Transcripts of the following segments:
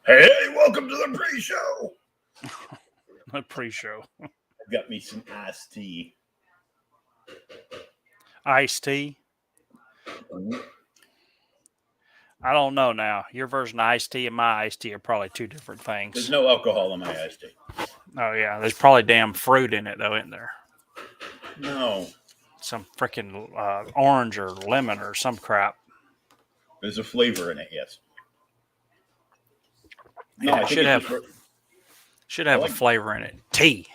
Hey, welcome to the pre-show. A pre-show. I've got me some iced tea. Iced tea. I don't know now. Your version of iced tea and my iced tea are probably two different There's things. no alcohol in my iced tea. Oh yeah, there's probably damn fruit in it though, isn't there? No, Some freaking orange or lemon or some crap. there's a flavor in it. Yes. No, Yeah, I it think it's just. should have a flavor in it. Tea.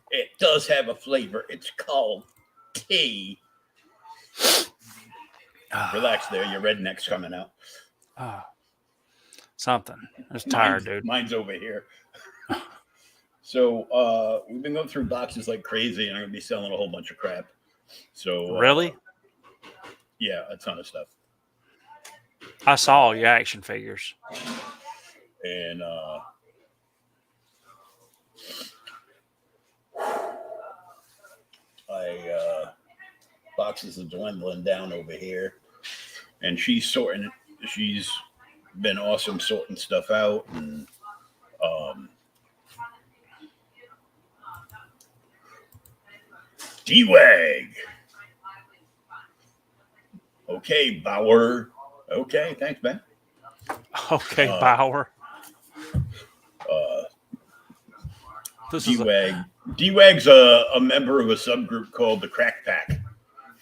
It does have a flavor. It's called tea. Relax there. Your redneck's coming out. Something. I was tired, dude. Mine's over here. So we've been going through boxes like crazy, and I'm going to be selling a whole bunch of crap. So Really? Yeah, a ton of stuff. I saw all your action figures. And boxes are dwindling down over here, and she's sorting it. She's been awesome sorting stuff out, and D-Wag. Okay, Bauer. Okay, thanks, Ben. Okay, Bauer. D-Wag. D-Wag's a member of a subgroup called the Crack Pack,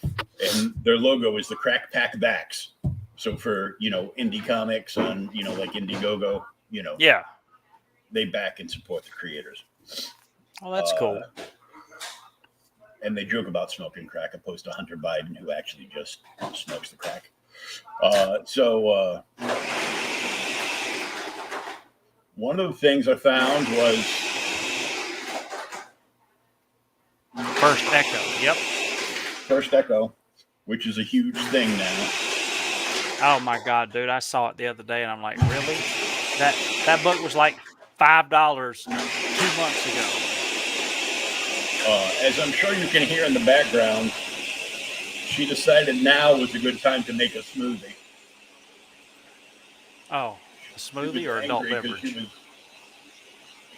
and their logo is the Crack Pack Backs. So for indie comics on like Indiegogo, Yeah. they back and support the creators. Oh, that's cool. And they joke about smoking crack, opposed to Hunter Biden, who actually just smokes the crack. One of the things I found was First Echo. Yep. First Echo, which is a huge thing now. Oh my God, dude! I saw it the other day, and I'm like, really? That book was like $5 2 months ago. As I'm sure you can hear in the background, she decided now was a good time to make a smoothie. Oh, a smoothie or adult beverage?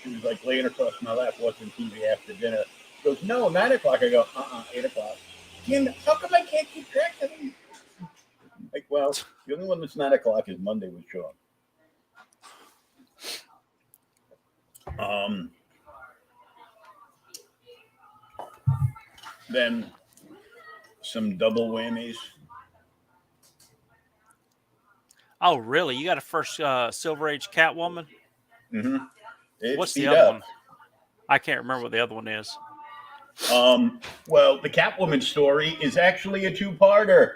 She was like laying across my lap watching TV after dinner. She goes, no, 9 o'clock. I go, 8 o'clock. Again, how come I can't keep track of them? Like, well, the only one that's 9 o'clock is Monday with Sean. Then some double whammies. Oh, really? You got a first Silver Age Catwoman? Mm-hmm. What's the other one? I can't remember what the other one is. Well, the Catwoman story is actually a 2-parter.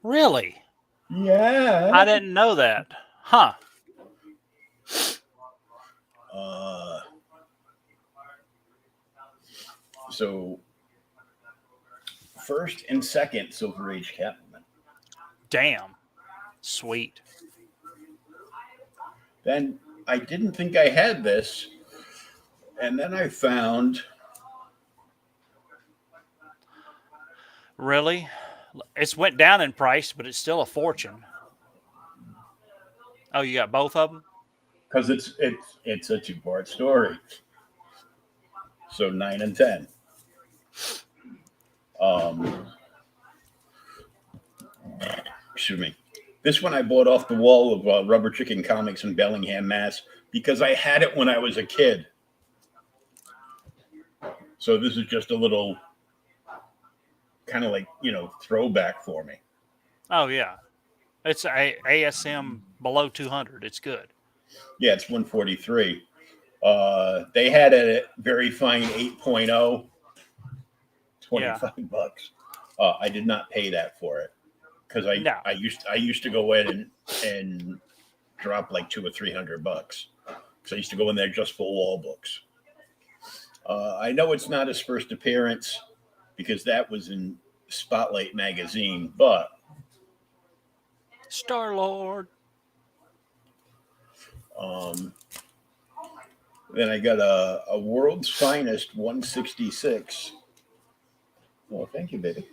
Really? Yeah. I didn't know that. Huh. So, first and second Silver Age Catwoman. Damn. Sweet. Then I didn't think I had this, and then I found. Really? It's went down in price, but it's still a fortune. Oh, you got both of them? Because it's a 2-part story. So 9 and 10. Excuse me. This one I bought off the wall of Rubber Chicken Comics in Bellingham, Mass, because I had it when I was a kid. So this is just a little kind of like, throwback for me. Oh, yeah. It's ASM below 200. It's good. Yeah, it's 143. They had a very fine 8.0, 25 bucks. I did not pay that for it because I used to go in and drop like $200 or $300 because I used to go in there just for wall books. I know it's not his first appearance because that was in Spotlight magazine, but Star-Lord. Then I got a World's Finest 166. Well, thank you, baby.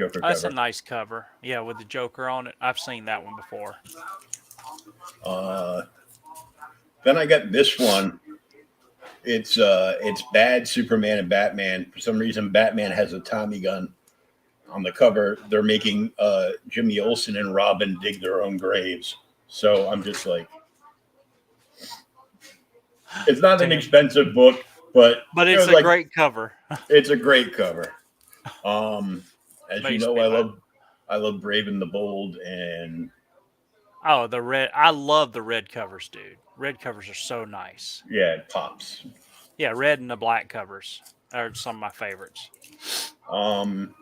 Joker That's a cover. nice cover. Yeah, with the Joker on it. I've seen that one before. Then I got this one. It's Bad Superman and Batman. For some reason, Batman has a Tommy gun on the cover. They're making Jimmy Olsen and Robin dig their own graves. So I'm just like, it's not an Damn. expensive book, but But it it's was a like, great cover. it's a great cover. As you Makes know, me laugh. I love Brave and the Bold, and Oh, the red. I love the red covers, dude. Red covers are so nice. yeah, it pops. Yeah, red and the black covers are some of my favorites. Um,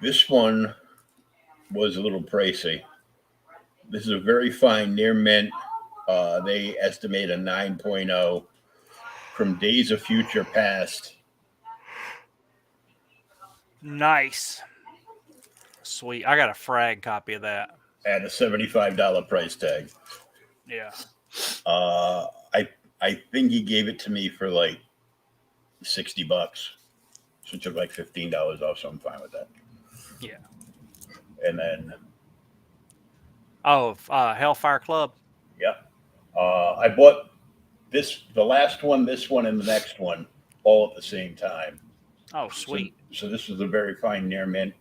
this one was a little pricey. This is a very fine near mint. They estimate a 9.0 from Days of Future Past Nice. Sweet. I got a frag copy of that. at a $75 price tag. Yeah. Uh, I I think he gave it to me for like $60, so it took like $15 off. So I'm fine with that. Yeah. And then Oh, Hellfire Club. yeah, I bought the last one, this one, and the next one all at the same time. Oh, sweet. So this was a very fine near mint,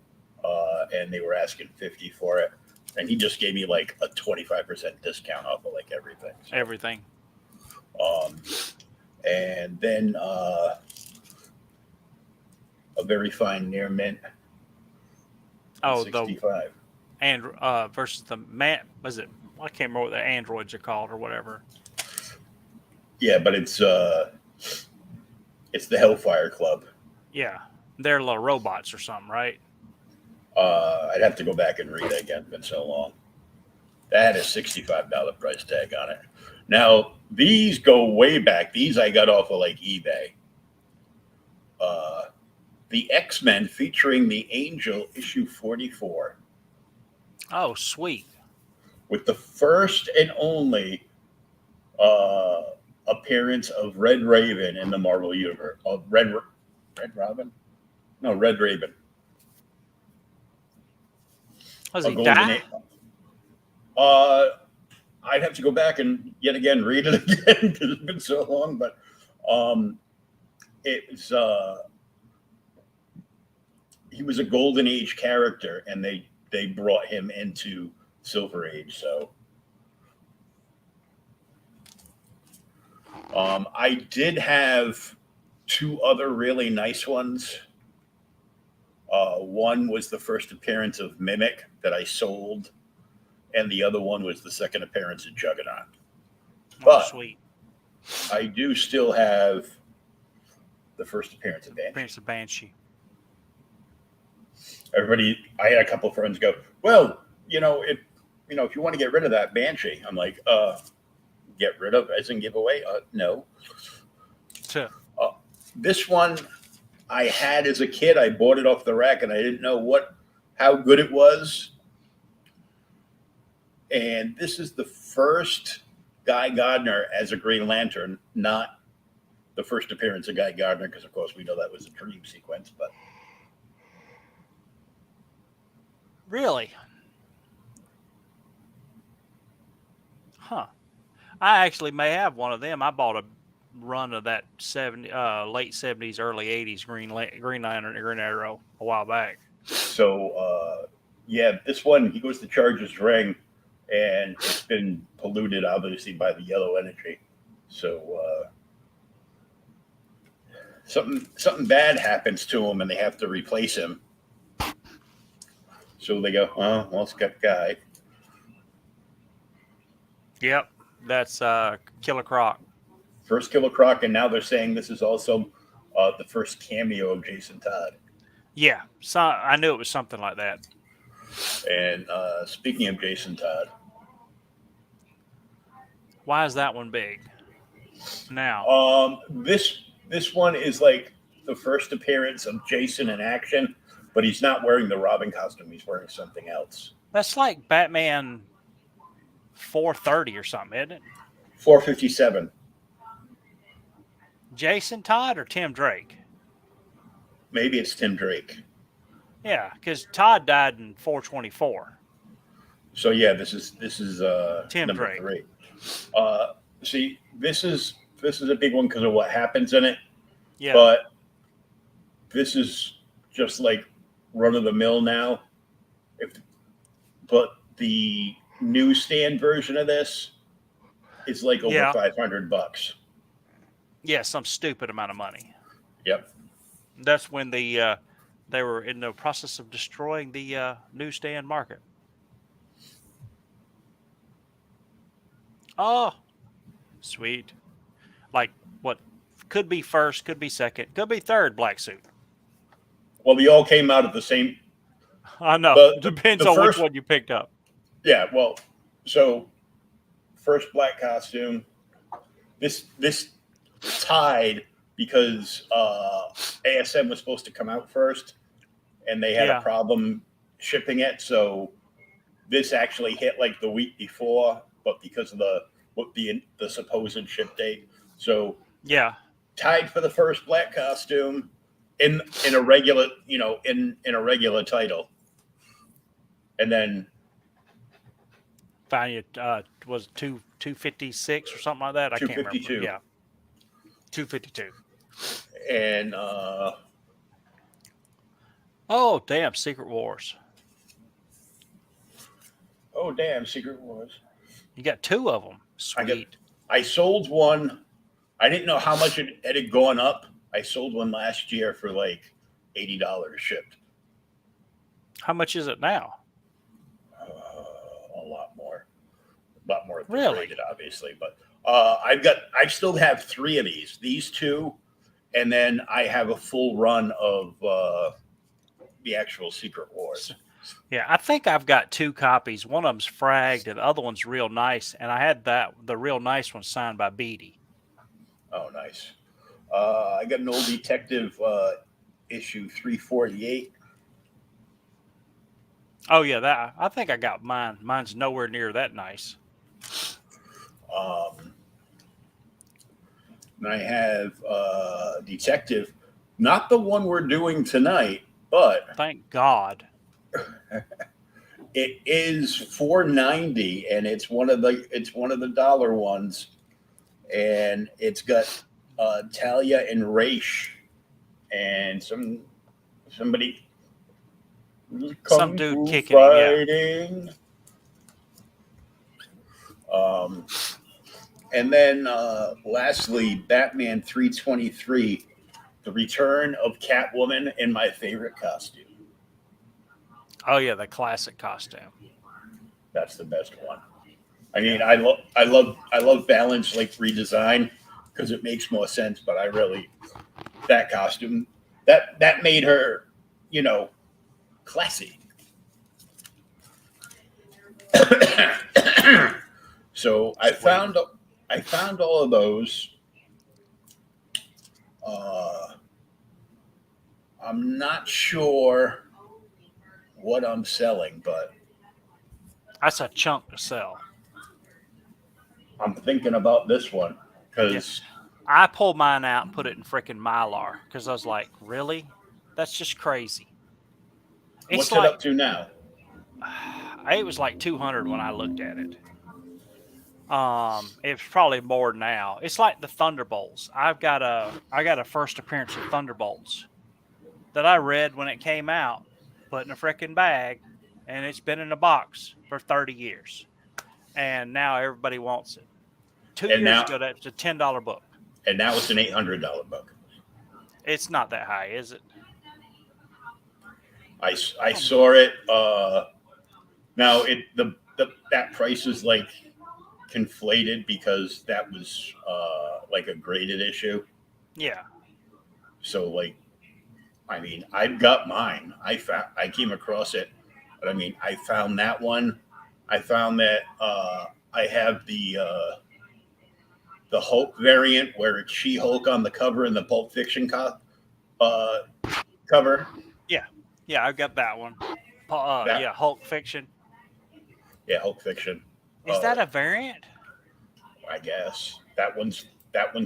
and they were asking 50 for it, and he just gave me like a 25% discount off of like everything. So, Everything. and then a very fine near mint. Oh, 65. versus the man. Was it? I can't remember what the androids are called or whatever. Yeah, but it's the Hellfire Club. Yeah, they're little robots or something, right? I'd have to go back and read it again. It's been so long. That had a $65 price tag on it. Now, these go way back. These I got off of like eBay. The X-Men featuring the Angel, issue 44, Oh, sweet. with the first and only appearance of Red Raven in the Marvel Universe. Of Red Robin? No, Red Raven. Was A he golden die? I'd have to go back and yet again read it again because it's been so long. But it's he was a golden age character, and they brought him into Silver Age. So I did have two other really nice ones. One was the first appearance of Mimic that I sold, and the other one was the second appearance of Juggernaut. Oh, But sweet. I do still have the first appearance of Banshee. Appearance of Banshee. I had a couple of friends go, well, if you want to get rid of that Banshee, I'm like, get rid of as in give away? No. This one I had as a kid. I bought it off the rack, and I didn't know how good it was. And this is the first Guy Gardner as a Green Lantern, not the first appearance of Guy Gardner, because of course we know that was a dream sequence. But Really? Huh. I actually may have one of them. I bought a run of that late 70s, early 80s Green Lantern, Green Arrow a while back. So, this one, he goes to charge his ring, and it's been polluted, obviously, by the yellow energy. So, something bad happens to him, and they have to replace him. So they go, oh, well, it's got Guy. Yep. That's Killer Croc. First Killer Croc, and now they're saying this is also the first cameo of Jason Todd. Yeah. So I knew it was something like that. And speaking of Jason Todd, why is that one big? Now, this one is like the first appearance of Jason in action, but he's not wearing the Robin costume. He's wearing something else. that's like Batman 430 or something, isn't it? 457. Jason Todd or Tim Drake? maybe it's Tim Drake. Yeah, because Todd died in 424. So yeah, this is Tim number Drake. 3. See, this is a big one because of what happens in it. Yeah. But this is just like run of the mill now. But the newsstand version of this is like over $500. Yeah, some stupid amount of money. Yep. That's when they were in the process of destroying the newsstand market. Oh, sweet. Like what could be first, could be second, could be third black suit. Well, they all came out of the same. I know. Depends The on which first, one you picked up. yeah. Well, so first black costume. This tied because ASM was supposed to come out first, and they had a problem shipping it. So this actually hit like the week before, but because of the supposed ship date, so tied for the first black costume in a regular in a regular title, and then Found you was 256 or something like that. I can't remember. Yeah, 252. And oh damn, Secret Wars. Oh damn, Secret Wars. You got 2 of them. Sweet. I sold one. I didn't know how much it had gone up. I sold one last year for like $80 shipped. How much is it now? A lot more. A lot more. Really? Rated, obviously, but I still have 3 of these. These 2, and then I have a full run of the actual Secret Wars. Yeah, I think I've got 2 copies. One of them's fragged, and the other one's real nice. And I had the real nice one signed by Beatty. Oh, nice. I got an old detective issue 348. Oh yeah, that I think I got mine. Mine's nowhere near that nice. And I have detective, not the one we're doing tonight, but thank God. It is $4.90, and it's one of the dollar ones, and it's got Talia and Raish, and somebody, some dude kicking fighting. And then lastly, Batman 323, the return of Catwoman in my favorite costume. Oh yeah, the classic costume. That's the best one. I mean, I love Balance like redesign because it makes more sense. But that costume that made her, classy. So I found all of those. I'm not sure what I'm selling, but that's a chunk to sell. I'm thinking about this one because I pulled mine out and put it in freaking Mylar because I was like, really? That's just crazy. What's it up to now? It was like 200 when I looked at it. It's probably more now. It's like the Thunderbolts. I got a first appearance of Thunderbolts that I read when it came out, put in a freaking bag, and it's been in a box for 30 years. And now everybody wants it. 2 years ago, that was a $10 book. And now it's an $800 book. It's not that high, is it? I saw it. Now that price is like conflated because that was like a graded issue. Yeah. So like, I mean, I've got mine. I came across it, but I mean, I found that one. I found that I have the Hulk variant where it's She-Hulk on the cover and the Pulp Fiction cover. Yeah, I've got that one. Yeah, Hulk Fiction. Yeah, Hulk Fiction. Is that a variant? I guess that one's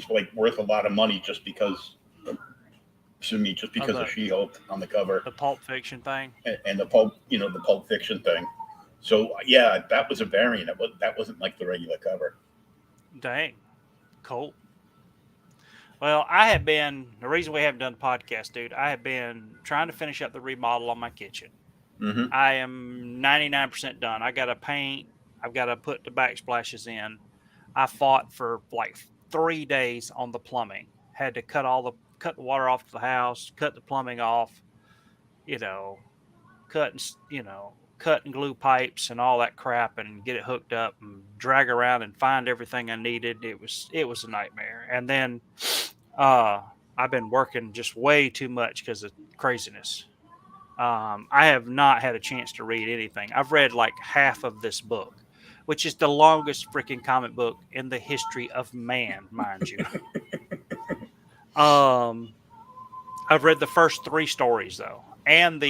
like worth a lot of money just because to me just because of She-Hulk on the cover, the Pulp Fiction thing, and the Pulp, the Pulp Fiction thing. So yeah, that was a variant. That wasn't like the regular cover. Dang, cool. Well, I have been the reason we haven't done the podcast, dude. I have been trying to finish up the remodel on my kitchen. Mm-hmm. I am 99% done. I got to paint. I've got to put the backsplashes in. I fought for like 3 days on the plumbing. Had to cut the water off the house, cut the plumbing off. Cut and glue pipes and all that crap, and get it hooked up and drag around and find everything I needed. It was a nightmare. And then I've been working just way too much because of craziness. I have not had a chance to read anything. I've read like half of this book, which is the longest freaking comic book in the history of man, mind you. I've read the first 3 stories though, and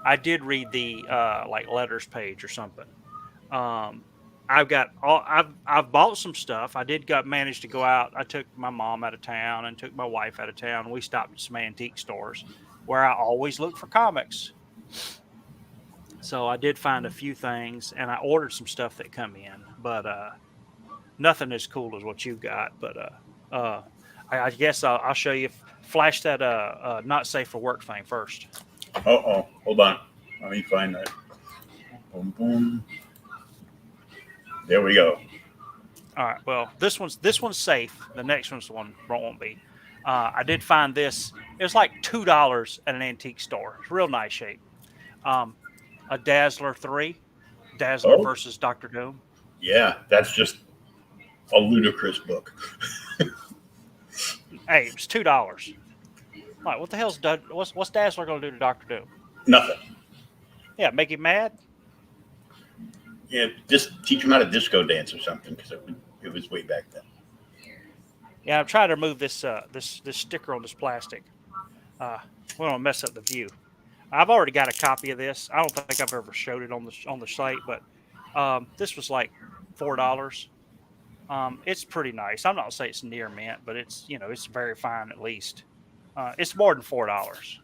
I did read the like letters page or something. I've bought some stuff. I did manage to go out. I took my mom out of town and took my wife out of town. We stopped at some antique stores where I always look for comics. So I did find a few things, and I ordered some stuff that come in, but nothing as cool as what you've got. But I guess I'll show you. Flash that not safe for work thing first. Hold on. Let me find that. Boom, boom. There we go. All right. Well, this one's safe. The next one's the one won't be. I did find this. It was like $2 at an antique store. It's real nice shape. A Dazzler 3, Dazzler versus Dr. Doom. Yeah, that's just a ludicrous book. Hey, it was $2. Like, what the hell's what's Dazzler going to do to Dr. Doom? Nothing. Yeah, make him mad. Yeah, just teach him how to disco dance or something, because it was way back then. Yeah, I'm trying to remove this sticker on this plastic. We don't want to mess up the view. I've already got a copy of this. I don't think I've ever showed it on the site, but this was like $4. It's pretty nice. I'm not gonna say it's near mint, but it's it's very fine at least. It's more than $4.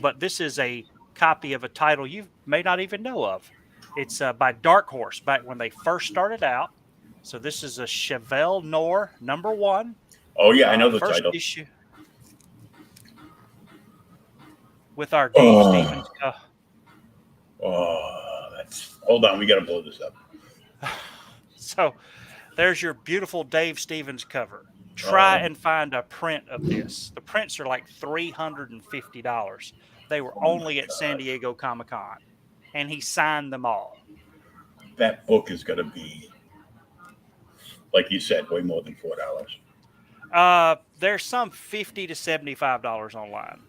But this is a copy of a title you may not even know of. It's by Dark Horse back when they first started out. So this is a Chevelle Noir #1. Oh yeah, I know the first title. Issue with our Dave Stevens. Hold on, we got to blow this up. So there's your beautiful Dave Stevens cover. Try and find a print of this. The prints are like $350. They were only at San Diego Comic-Con, and he signed them all. That book is going to be, like you said, way more than $4. There's some $50 to $75 online.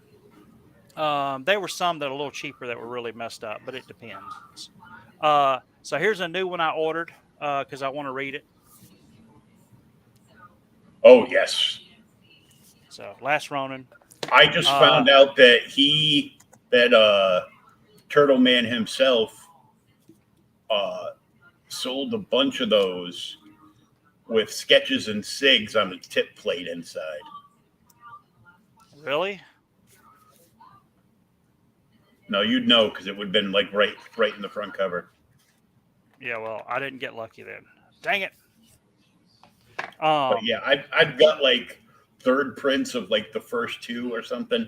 There were some that are a little cheaper that were really messed up, but it depends. So here's a new one I ordered because I want to read it. Oh, yes. So, Last Ronin. I just found out that Turtle Man himself sold a bunch of those with sketches and SIGs on the tip plate inside. Really? No, you'd know because it would have been like right in the front cover. Yeah, well, I didn't get lucky then. Dang it. But yeah, I've got like third prints of like the first 2 or something.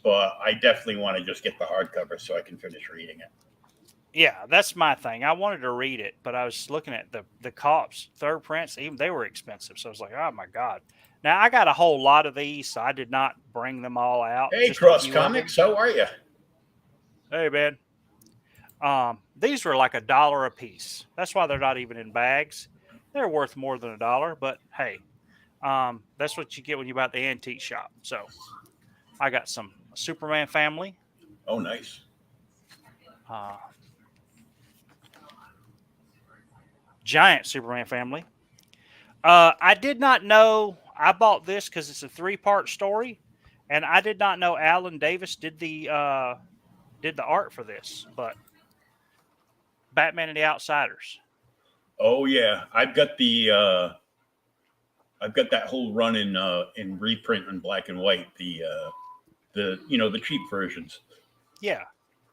But I definitely want to just get the hardcover so I can finish reading it. Yeah, that's my thing. I wanted to read it, but I was looking at the cops, third prints, even they were expensive. So I was like, oh my God. Now I got a whole lot of these, so I did not bring them all out. Hey, Cross Comics, how are you? Hey, man. These were like $1 a piece. That's why they're not even in bags. They're worth more than $1, but hey, that's what you get when you buy at the antique shop. So I got some Superman family. Oh, nice. Giant Superman family. I did not know. I bought this because it's a 3-part story, and I did not know Alan Davis did the art for this. But Batman and the Outsiders. Oh yeah, I've got that whole run in reprint in black and white. The the cheap versions. Yeah.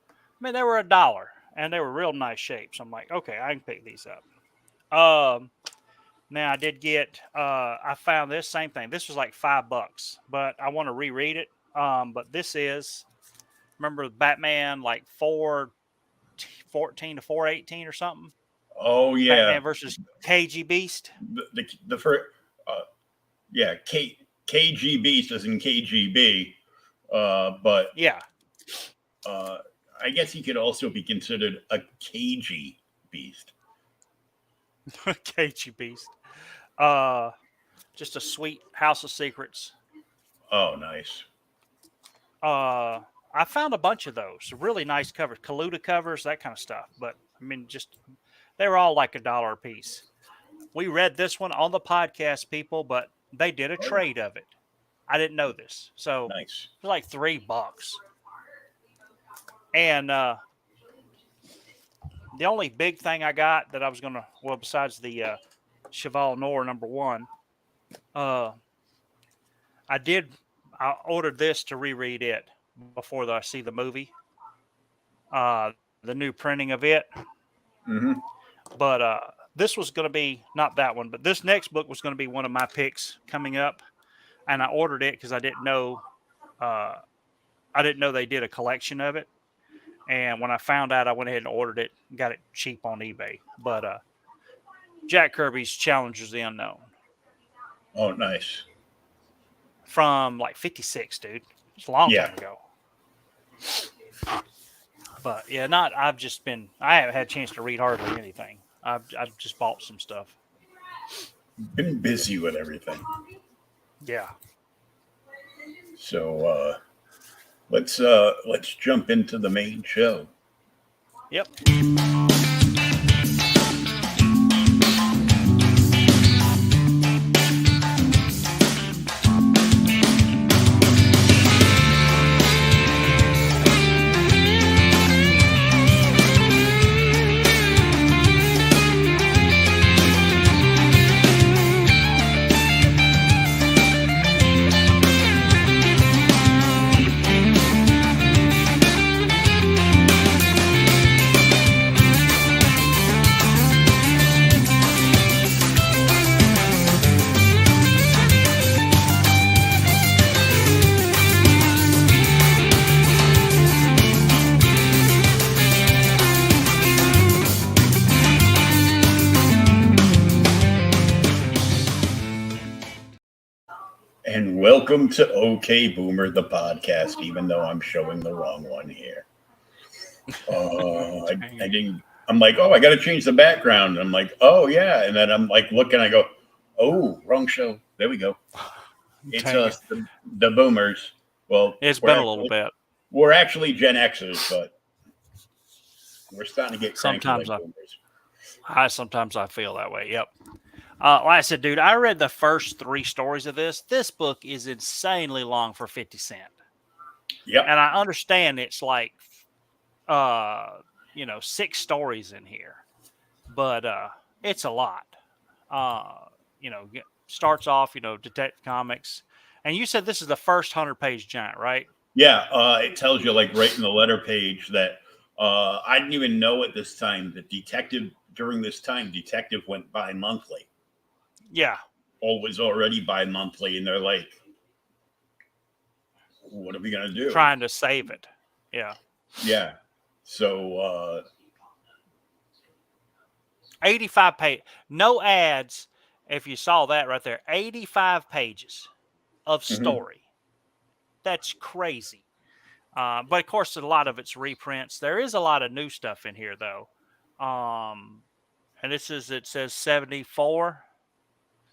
I mean, they were $1 and they were real nice shape. So I'm like, okay, I can pick these up. Now I did get, I found this same thing. This was like $5, but I want to reread it. But this is, remember Batman like 414 to 418 or something? Oh yeah, Batman versus KG Beast. the first, yeah, KG Beast is in KGB, but Yeah. I guess he could also be considered a KG Beast. KG Beast. Just a sweet House of Secrets. Oh, nice. I found a bunch of those really nice covers, Kaluta covers, that kind of stuff. But I mean, just they were all like $1 a piece. We read this one on the podcast, people, but they did a trade of it. I didn't know this, so Nice. it was like $3. And the only big thing I got that I was gonna, well, besides the Cheval Noir #1, I ordered this to reread it before I see the movie. The new printing of it. Mm-hmm. But this was going to be not that one, but this next book was going to be one of my picks coming up, and I ordered it because I didn't know they did a collection of it. And when I found out, I went ahead and ordered it, and got it cheap on eBay. But Jack Kirby's Challengers the Unknown. Oh, nice. From like '56, dude. It's a long time ago. But yeah, I haven't had a chance to read hardly anything. I've just bought some stuff. Been busy with everything. Yeah. So let's jump into the main show. Yep. And welcome to OK Boomer, the podcast, even though I'm showing the wrong one here. I didn't. I'm like, oh, I got to change the background. And I'm like, oh, yeah. And then I'm like, looking, I go, oh, wrong show. There we go. It's us, the Boomers. Well, it's been a little bit. We're actually Gen Xers, but we're starting to get cranky like Boomers. Sometimes I feel that way. Yep. Like I said, dude, I read the first 3 stories of this. This book is insanely long for 50 cents. Yep. And I understand it's like, 6 stories in here, but it's a lot. Starts off, Detective Comics, and you said this is the first 100-page giant, right? Yeah. It tells you like right in the letter page that I didn't even know at this time that Detective went bi-monthly. Yeah. Or was already bi-monthly, and they're like, what are we going to do? Trying to save it. Yeah. Yeah. So 85 pages. No ads. If you saw that right there, 85 pages of story. Mm-hmm. That's crazy. But of course, a lot of it's reprints. There is a lot of new stuff in here, though. And it says 74.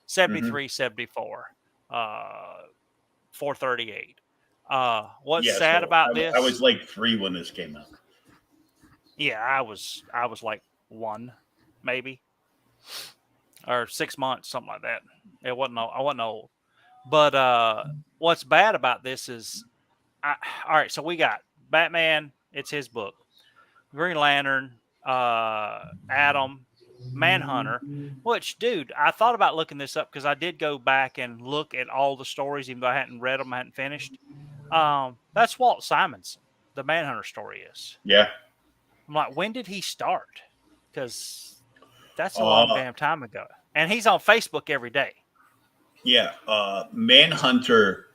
73, 74, 438. What's sad about this? I was like 3 when this came out. Yeah, I was like 1, maybe, or 6 months, something like that. I wasn't old. But what's bad about this is, all right. So we got Batman. It's his book. Green Lantern, Atom, Manhunter, which, dude, I thought about looking this up because I did go back and look at all the stories, even though I hadn't read them, I hadn't finished. That's Walt Simonson. The Manhunter story is. Yeah. I'm like, when did he start? Because that's a long Uh, damn time ago. And he's on Facebook every day. yeah. Manhunter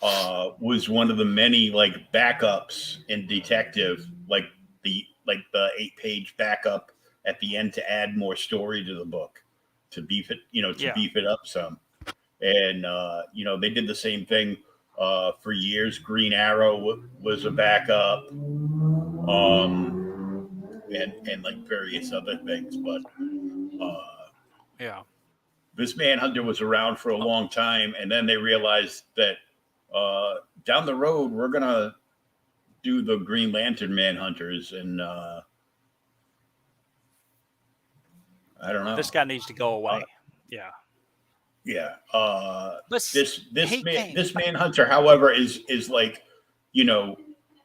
was one of the many like backups in Detective, like the 8-page backup at the end to add more story to the book, to beef it, to Yeah. beef it up some. And they did the same thing for years. Green Arrow was a backup, and like various other things. But Yeah. this Manhunter was around for a Oh, long time, and then they realized that down the road we're gonna do the Green Lantern Manhunters, and I don't know. this guy needs to go Uh, away. Yeah. yeah. But he came. This Manhunter, however, is like, you know,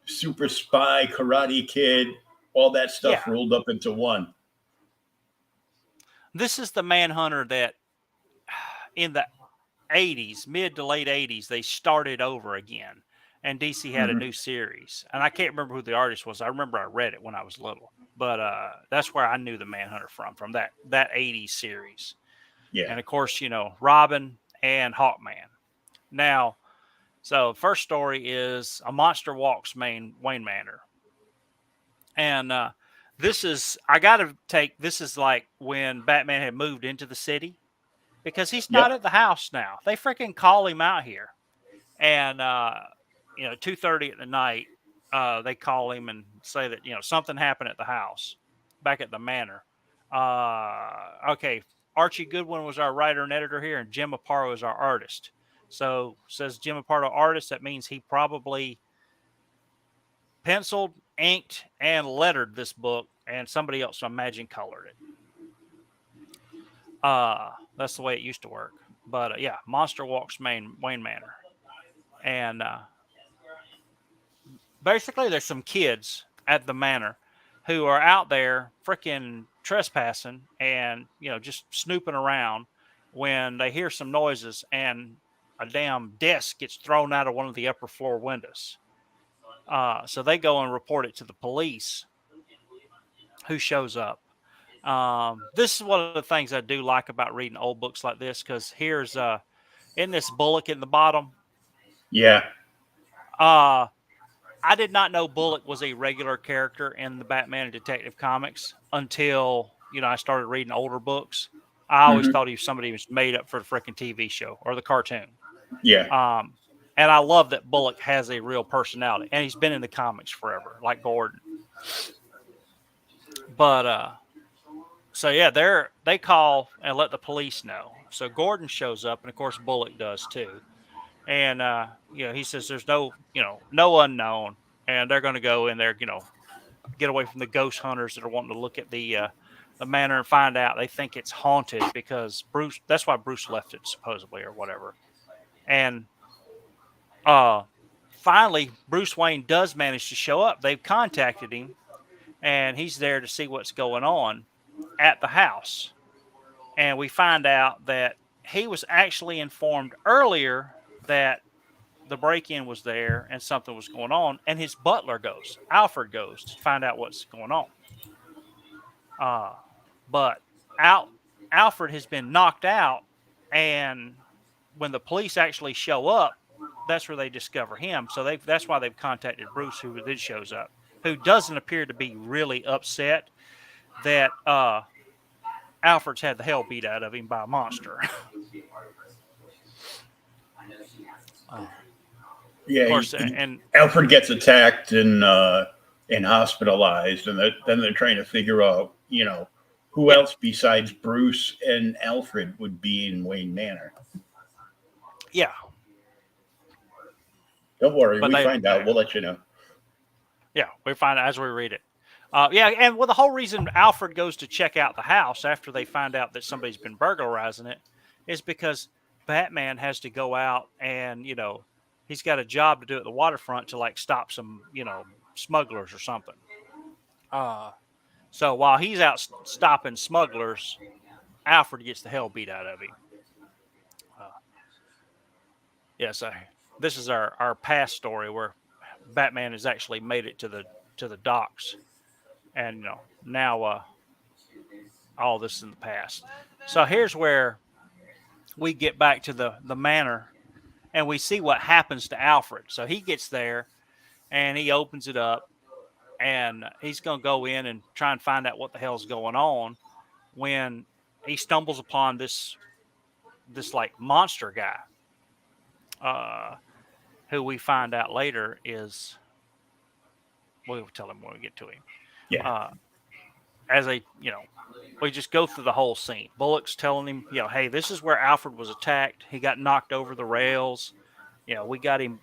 super spy, Karate Kid, all that Yeah. stuff rolled up into one. This is the Manhunter that in the 80s, mid to late 80s, they started over again. And DC had a Mm-hmm. new series. And I can't remember who the artist was. I remember I read it when I was little. But that's where I knew the Manhunter from that 80s series. Yeah. And of course, Robin and Hawkman. Now, so first story is A Monster Walks Wayne Manor. And this is, this is like when Batman had moved into the city because he's not Yep. at the house now. They freaking call him out here. And, 2:30 at the night, they call him and say that, something happened at the house back at the manor. Okay. Archie Goodwin was our writer and editor here, and Jim Aparo is our artist. So says Jim Aparo artist, that means he probably penciled, inked, and lettered this book, and somebody else, I imagine, colored it. That's the way it used to work. But yeah, Monster Walks Wayne Manor, and basically there's some kids at the manor who are out there freaking trespassing and just snooping around when they hear some noises and a damn desk gets thrown out of one of the upper floor windows. So they go and report it to the police, who shows up. This is one of the things I do like about reading old books like this, because here's in this Bullock in the bottom. Yeah. I did not know Bullock was a regular character in the Batman and Detective Comics until I started reading older books. I always Mm-hmm. thought he was somebody who was made up for the freaking TV show or the cartoon. Yeah. And I love that Bullock has a real personality, and he's been in the comics forever, like Gordon. But so yeah, they call and let the police know. So Gordon shows up, and of course Bullock does too. And he says there's no unknown, and they're going to go in there, get away from the ghost hunters that are wanting to look at the manor and find out. They think it's haunted because Bruce. That's why Bruce left it, supposedly, or whatever. And finally, Bruce Wayne does manage to show up. They've contacted him, and he's there to see what's going on at the house. And we find out that he was actually informed earlier that the break-in was there and something was going on, and his butler Alfred goes to find out what's going on. But Alfred has been knocked out, and when the police actually show up, that's where they discover him. So that's why they've contacted Bruce, who then shows up, who doesn't appear to be really upset that Alfred's had the hell beat out of him by a monster. Yeah. Of course, and Alfred gets attacked and hospitalized, and then they're trying to figure out, who else besides Bruce and Alfred would be in Wayne Manor. yeah. Don't worry, But we find out. We'll let you know. Yeah, we find out as we read it. And the whole reason Alfred goes to check out the house after they find out that somebody's been burglarizing it is because Batman has to go out and, he's got a job to do at the waterfront to like stop some, smugglers or something. So while he's out stopping smugglers, Alfred gets the hell beat out of him. this is our past story where Batman has actually made it to the docks, and now all this is in the past. So here's where we get back to the manor, and we see what happens to Alfred. So he gets there, and he opens it up, and he's going to go in and try and find out what the hell's going on, when he stumbles upon this like monster guy, who we find out later is, we'll tell him when we get to him. Yeah. As we just go through the whole scene. Bullock's telling him, hey, this is where Alfred was attacked. He got knocked over the rails. We got him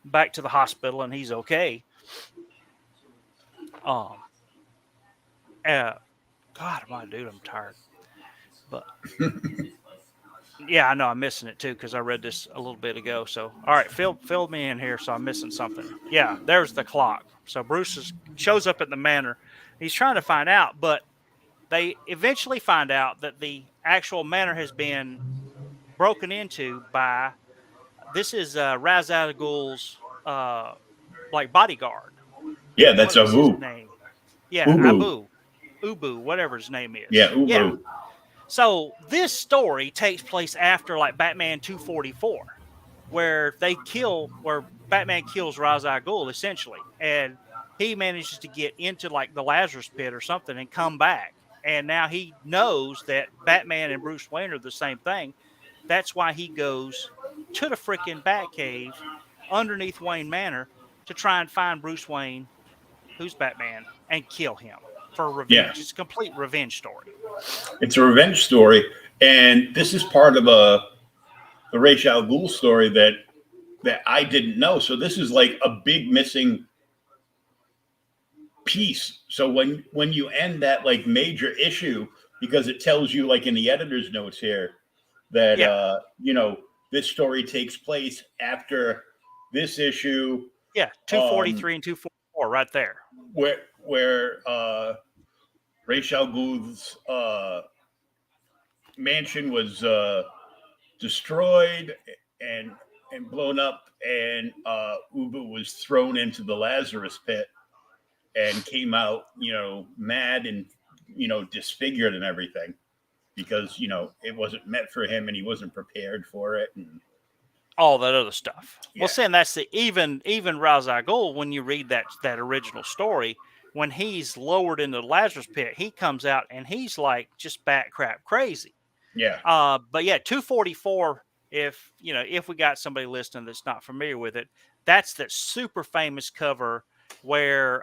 back to the hospital, and he's okay. God, my dude, I'm tired. But yeah, I know I'm missing it too because I read this a little bit ago. So, all right, fill me in here. So I'm missing something. Yeah, there's the clock. So Bruce shows up at the manor. He's trying to find out, but they eventually find out that the actual manor has been broken into by, this is Ra's al Ghul's like bodyguard. Yeah, that's What was his Abu. name? Yeah, Ubu, whatever his name is. Yeah, Ubu. Yeah. So this story takes place after like Batman 244, where Batman kills Ra's al Ghul essentially, and he manages to get into like the Lazarus pit or something and come back. And now he knows that Batman and Bruce Wayne are the same thing. That's why he goes to the freaking Batcave underneath Wayne Manor to try and find Bruce Wayne, who's Batman, and kill him for revenge. Yeah. It's a complete revenge story. It's a revenge story, and this is part of the Ra's al Ghul story that I didn't know. So this is like a big missing piece. So when you end that like major issue, because it tells you like in the editor's notes here that this story takes place after this issue. Yeah, 243 and 244 right there. Where Ra's al Ghul's mansion was destroyed and blown up, and Ubu was thrown into the Lazarus pit and came out, mad and, disfigured and everything, because, it wasn't meant for him and he wasn't prepared for it. And all that other stuff. Yeah. Well, saying that's the even Ra's al Ghul, when you read that original story, when he's lowered into the Lazarus pit, he comes out and he's like just bat crap crazy. Yeah. But yeah, 244. If we got somebody listening that's not familiar with it, that's that super famous cover where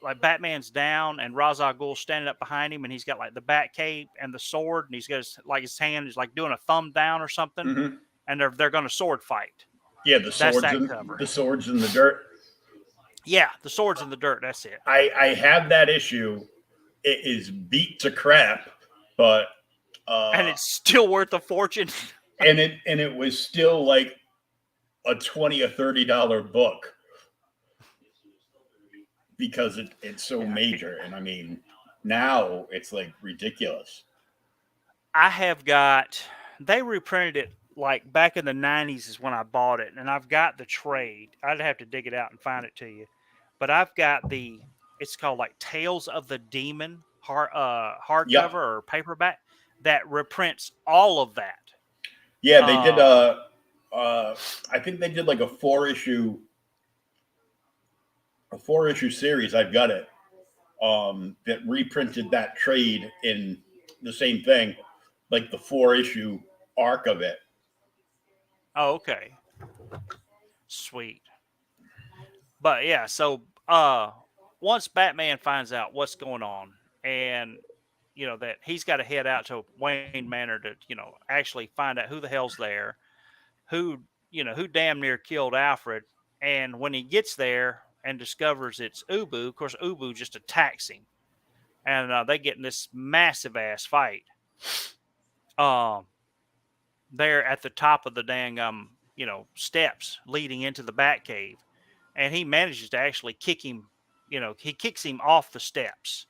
like Batman's down and Ra's al Ghul standing up behind him, and he's got like the bat cape and the sword, and he's got his hand is like doing a thumb down or something, Mm-hmm. and they're going to sword fight. Yeah, the swords in the dirt. Yeah, the swords in the dirt. That's it. I have that issue. It is beat to crap, but and it's still worth a fortune. and it was still like a $20 or $30 book because it's so major. And I mean, now it's like ridiculous. They reprinted it like back in the 90s is when I bought it, and I've got the trade. I'd have to dig it out and find it to you. But I've got it's called like Tales of the Demon hardcover or paperback that reprints all of that. Yeah, they did I think they did like a four issue series. I've got it. That reprinted that trade in the same thing, like the 4-issue arc of it. Oh, okay. Sweet. But yeah, so once Batman finds out what's going on, and that he's got to head out to Wayne Manor to actually find out who the hell's there, who damn near killed Alfred, and when he gets there and discovers it's Ubu, of course Ubu just attacks him, and they get in this massive ass fight. There at the top of the dang steps leading into the Batcave, and he manages to actually kick him. He kicks him off the steps,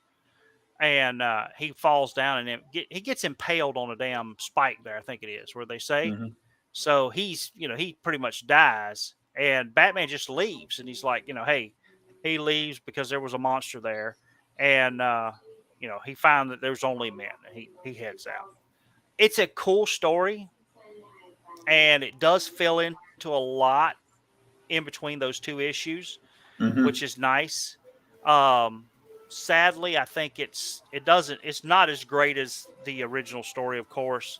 and he falls down, and he gets impaled on a damn spike there. I think it is where they say. Mm-hmm. So he's, he pretty much dies, and Batman just leaves, and he's like, hey, he leaves because there was a monster there, and he found that there's only men, and he heads out. It's a cool story, and it does fill into a lot in between those two issues, Mm-hmm. which is nice. Um, Sadly, I think it's not as great as the original story, of course.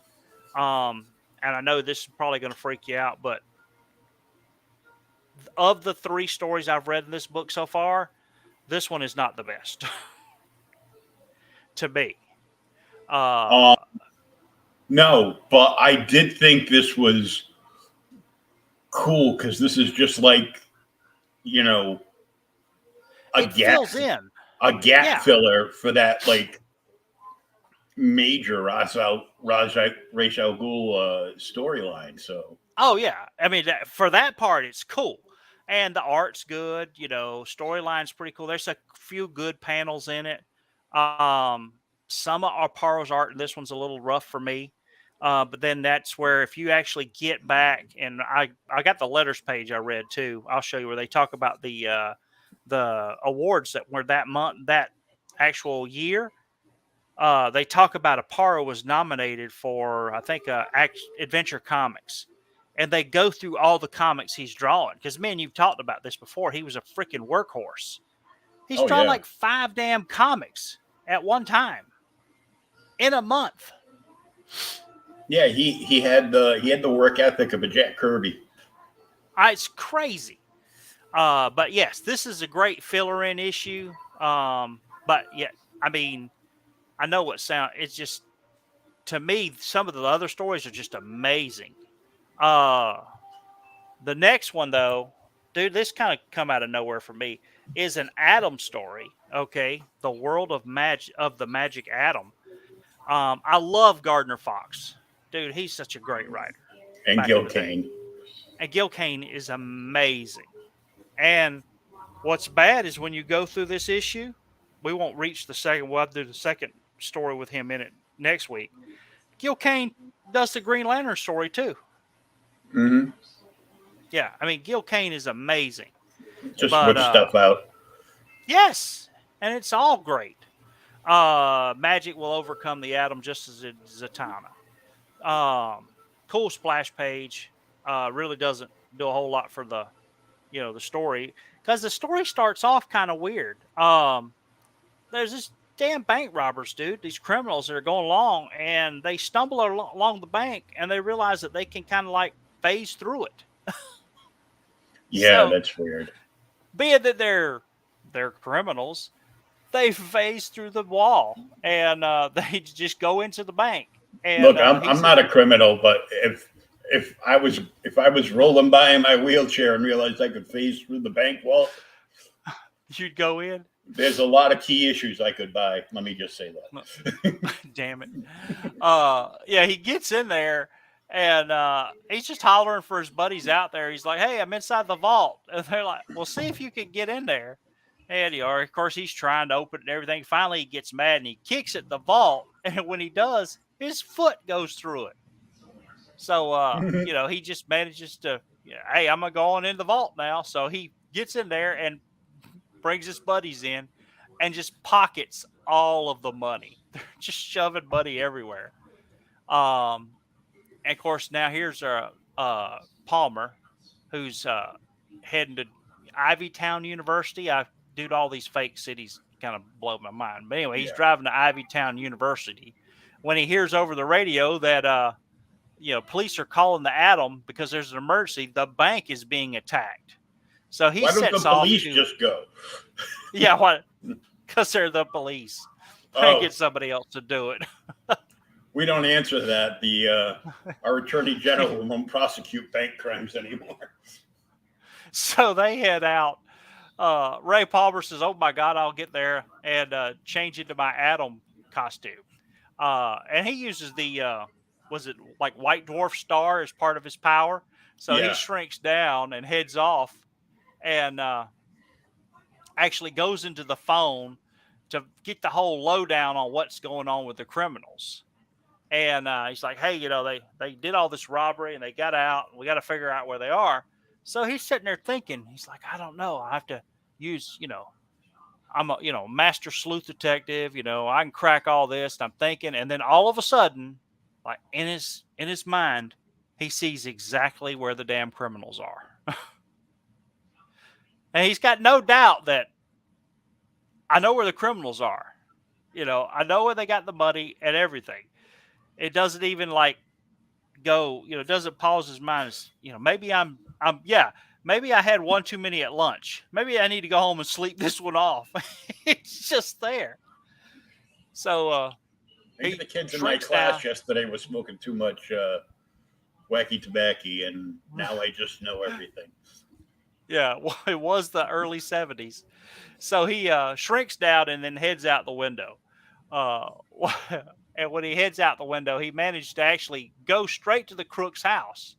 And I know this is probably going to freak you out, but of the three stories I've read in this book so far, this one is not the best to me. Uh, No, but I did think this was cool because this is just like, you know, a it gap fills in. a gap Yeah. filler for that like major Ra's al Ghul storyline. So Oh yeah. I mean, for that part, it's cool, and the art's good. Storyline's pretty cool. There's a few good panels in it. Um, some of Arparo's art in this one's a little rough for me. But then that's where, if you actually get back, and I got the letters page I read too. I'll show you where they talk about the awards that were that month, that actual year. They talk about Aparo was nominated for, I think, Adventure Comics, and they go through all the comics he's drawing. Because, man, you've talked about this before. He was a freaking workhorse. He's oh drawn yeah. like 5 damn comics at one time in a month. Yeah, he had the work ethic of a Jack Kirby. It's crazy. But yes, this is a great filler-in issue. But yeah, I mean, I know what sound. It's just, to me, some of the other stories are just amazing. Uh, the next one, though, dude, this kind of come out of nowhere for me, is an Atom story. Okay, the world of the magic Atom. I love Gardner Fox, dude. He's such a great writer And back in Gil the day, Kane. and Gil Kane is amazing. And what's bad is when you go through this issue, we won't reach the second. We'll have to do the second story with him in it next week. Gil Kane does the Green Lantern story too. Mm-hmm. Yeah, I mean, Gil Kane is amazing. Just But whip stuff out. yes, and it's all great. Magic will overcome the Atom just as it Zatanna. Cool splash page. Really doesn't do a whole lot for the story, because the story starts off kind of weird. There's this damn bank robbers, dude. These criminals that are going along, and they stumble along the bank, and they realize that they can kind of like phase through it. Yeah, So, that's weird. being that they're criminals, they phase through the wall, and they just go into the bank. And Look, I'm not a criminal, but if I was rolling by in my wheelchair and realized I could phase through the bank wall, you'd go in. there's a lot of key issues I could buy. Let me just say that. Damn it. Yeah, he gets in there, and he's just hollering for his buddies out there. He's like, "Hey, I'm inside the vault." And they're like, "Well, see if you can get in there." And of course, he's trying to open it and everything. Finally, he gets mad and he kicks at the vault. And when he does, his foot goes through it. So, he just manages to, hey, I'm going to go on in the vault now. So he gets in there and brings his buddies in and just pockets all of the money. They're just shoving money everywhere. And of course, now here's Palmer, who's heading to Ivy Town University. Dude, all these fake cities kind of blow my mind. But anyway, he's driving to Ivy Town University when he hears over the radio that police are calling the Atom because there's an emergency. The bank is being attacked. So he Why don't sets the off police to, just go? yeah, what? Because they're the police. They get somebody else to do it. We don't answer that. Our attorney general won't prosecute bank crimes anymore. So they head out. Ray Palmer says, "Oh my God, I'll get there and change into my Atom costume." And he uses was it like White Dwarf Star as part of his power? So he shrinks down and heads off, and actually goes into the phone to get the whole lowdown on what's going on with the criminals. And he's like, hey, they did all this robbery and they got out. And we got to figure out where they are. So he's sitting there thinking, he's like, I don't know. I have to use, I'm a, master sleuth detective. I can crack all this. And I'm thinking, and then all of a sudden, like in his mind, he sees exactly where the damn criminals are. And he's got no doubt that I know where the criminals are. I know where they got the money and everything. It doesn't even like go, it doesn't pause his mind. As, maybe I had one too many at lunch. Maybe I need to go home and sleep this one off. It's just there. So, maybe the kids in my class yesterday were smoking too much wacky tobacco, and now I just know everything. Yeah, well, it was the early 70s. So he shrinks down and then heads out the window. And when he heads out the window, he managed to actually go straight to the crook's house.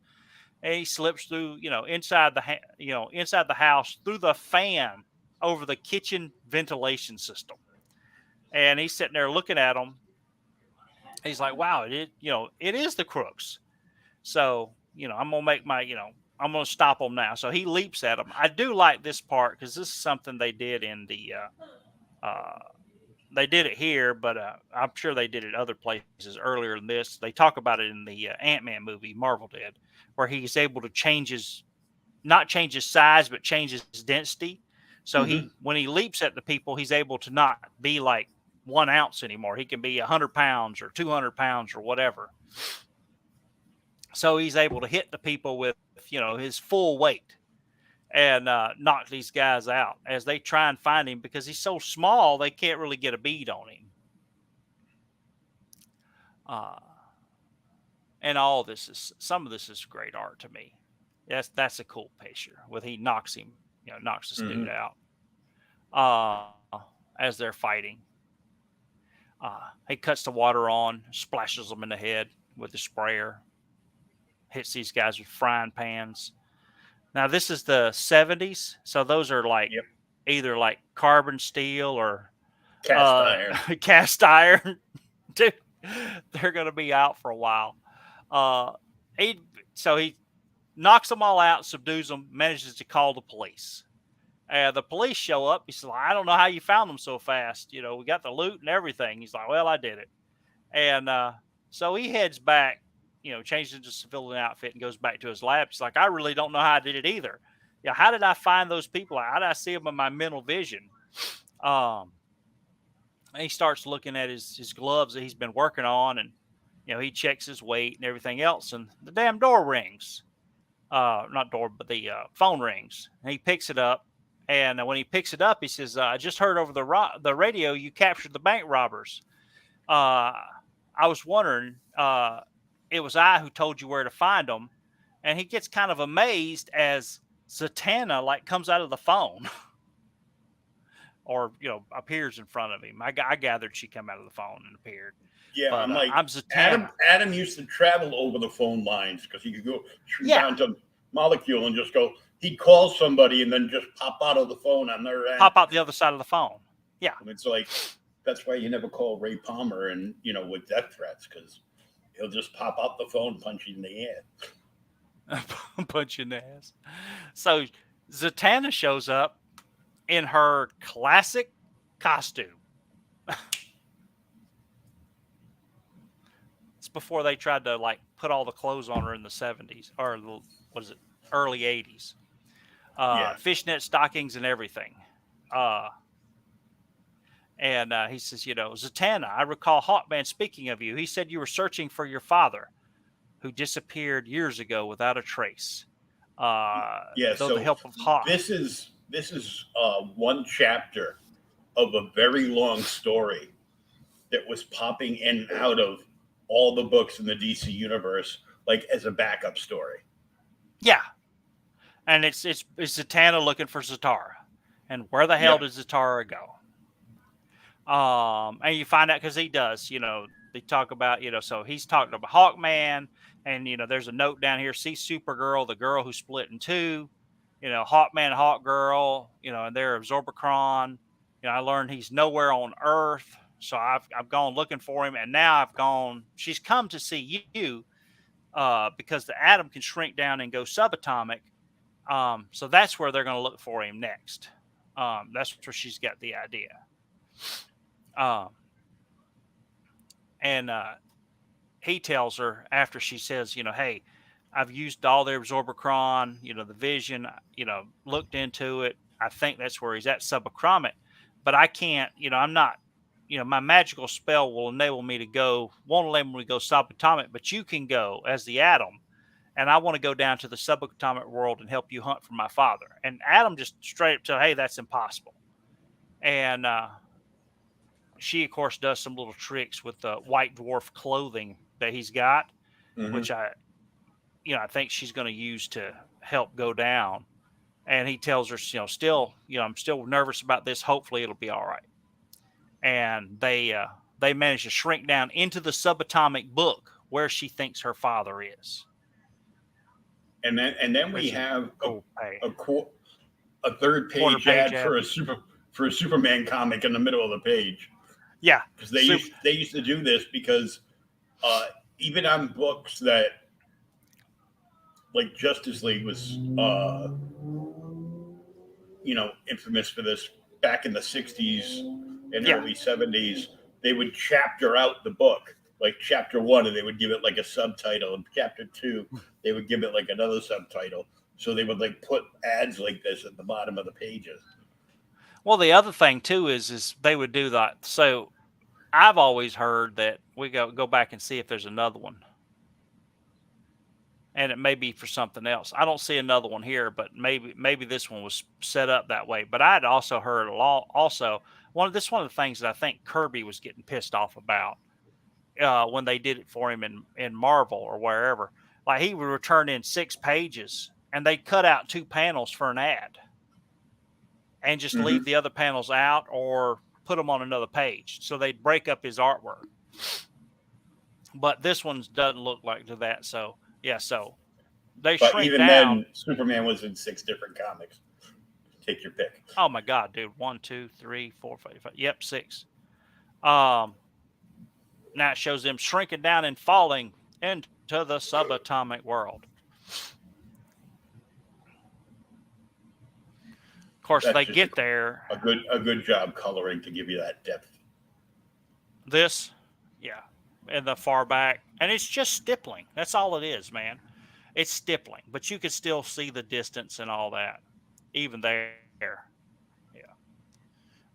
And he slips through, inside the house through the fan over the kitchen ventilation system. And he's sitting there looking at him. He's like, wow, it is the crooks. So, I'm going to make I'm going to stop them now. So he leaps at him. I do like this part because this is something they did in the, they did it here, but I'm sure they did it other places earlier than this. They talk about it in the Ant-Man movie, Marvel did, where he's able to not change his size, but change his density. So when he leaps at the people, he's able to not be like 1 ounce anymore. He can be 100 pounds or 200 pounds or whatever. So he's able to hit the people with, his full weight and knock these guys out as they try and find him because he's so small, they can't really get a bead on him. And some of this is great art to me. That's a cool picture with he knocks him, knocks this dude out as they're fighting. He cuts the water on, splashes them in the head with the sprayer, hits these guys with frying pans. Now this is the 70s, so those are like either like carbon steel or cast iron. Dude, they're gonna be out for a while. He knocks them all out, subdues them, manages to call the police. The police show up. He says, I don't know how you found them so fast. We got the loot and everything. He's like, well, I did it. And so he heads back, changes into civilian outfit and goes back to his lab. He's like, I really don't know how I did it either. How did I find those people? How did I see them in my mental vision? And he starts looking at his gloves that he's been working on, and he checks his weight and everything else, and the damn door rings. Not door, but the phone rings. And he picks it up, and when he picks it up, he says, I just heard over the radio you captured the bank robbers. I was wondering, it was I who told you where to find them. And he gets kind of amazed as Zatanna comes out of the phone or, appears in front of him. I gathered she came out of the phone and appeared. Yeah, but, I'm Zatanna. Adam used to travel over the phone lines because he could go down to Molecule and just go, he'd call somebody and then just pop out of the phone on their end. Pop out the other side of the phone. Yeah. And it's like, that's why you never call Ray Palmer and, with death threats, because he'll just pop out the phone, punch you in the ass. Punch you in the ass. So Zatanna shows up in her classic costume. It's before they tried to put all the clothes on her in the 70s or early 80s. Fishnet stockings and everything. And he says, Zatanna, I recall Hawkman speaking of you. He said you were searching for your father, who disappeared years ago without a trace. So the help of Hawk. This is one chapter of a very long story that was popping in and out of all the books in the DC universe, as a backup story. Yeah, and it's Zatanna looking for Zatara, and where the hell did Zatara go? And you find out because he does, they talk about, so he's talking about Hawkman, and, there's a note down here, see Supergirl, the girl who split in two, Hawkman, Hawkgirl, and they're Absorbicron. I learned he's nowhere on Earth. So I've gone looking for him, and now I've gone. She's come to see you because the atom can shrink down and go subatomic. So that's where they're going to look for him next. That's where she's got the idea. Um, and he tells her after she says, hey, I've used all the absorbicron, the vision, looked into it. I think that's where he's at subachromic, but I can't, I'm not, my magical spell will enable me to go, won't enable me to go subatomic, but you can go as the atom. And I want to go down to the subatomic world and help you hunt for my father. And Adam just straight up said, hey, that's impossible. And she, of course, does some little tricks with the white dwarf clothing that he's got, which I think she's going to use to help go down. And he tells her, still, I'm still nervous about this. Hopefully it'll be all right. And they manage to shrink down into the subatomic book where she thinks her father is. And then we have a third page ad for a Superman comic in the middle of the page. Yeah, because they used to do this because even on books that like Justice League was infamous for this back in the 60s and early 70s, they would chapter out the book. Like chapter 1, and they would give it like a subtitle, and chapter 2, they would give it like another subtitle. So they would like put ads like this at the bottom of the pages. Well, the other thing too is they would do that. So I've always heard that we go back and see if there's another one, and it may be for something else. I don't see another one here, but maybe this one was set up that way. But I'd also heard one of the things that I think Kirby was getting pissed off about. When they did it for him in Marvel or wherever, like he would return in 6 pages and they'd cut out 2 panels for an ad and just leave the other panels out or put them on another page. So they'd break up his artwork. But this one doesn't look like to that. So so they shrink even down. Then, Superman was in 6 different comics. Take your pick. Oh my God, dude! 1, 2, 3, 4, 5. Yep, 6. Now it shows them shrinking down and falling into the subatomic world. Of course, they get there. A good job coloring to give you that depth. This, in the far back, and it's just stippling. That's all it is, man. It's stippling, but you can still see the distance and all that, even there.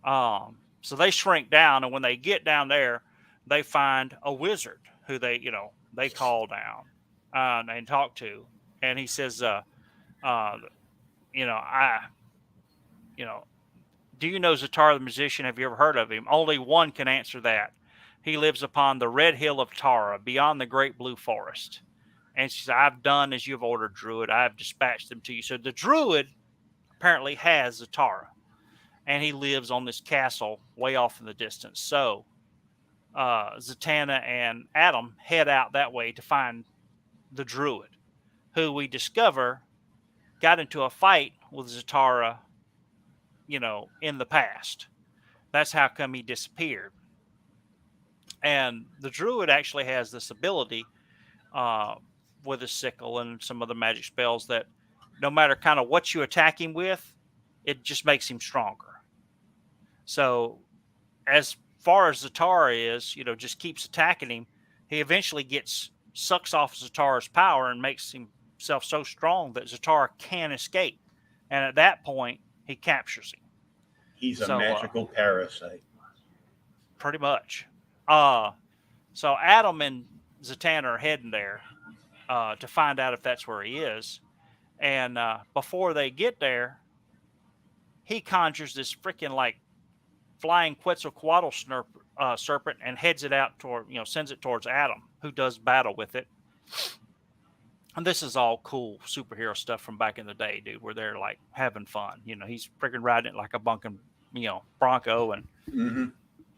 So they shrink down, and when they get down there, they find a wizard who they call down and talk to. And he says, do you know Zatara the magician? Have you ever heard of him? Only one can answer that. He lives upon the red hill of Tara, beyond the great blue forest. And she says, I've done as you've ordered, Druid. I've dispatched them to you. So the Druid apparently has Zatara, and he lives on this castle way off in the distance. So Zatanna and Adam head out that way to find the Druid, who we discover got into a fight with Zatara, in the past. That's how come he disappeared. And the Druid actually has this ability with his sickle and some other magic spells that no matter kind of what you attack him with, it just makes him stronger. So as far as Zatara is, just keeps attacking him, he eventually sucks off Zatara's power and makes himself so strong that Zatara can't escape. And at that point, he captures him. He's a magical parasite. Pretty much. So Adam and Zatanna are heading there to find out if that's where he is. And before they get there, he conjures this freaking like flying Quetzalcoatl serpent and heads it out toward, sends it towards Adam, who does battle with it. And this is all cool superhero stuff from back in the day, dude, where they're like having fun. He's freaking riding it like a bunkin', bronco, and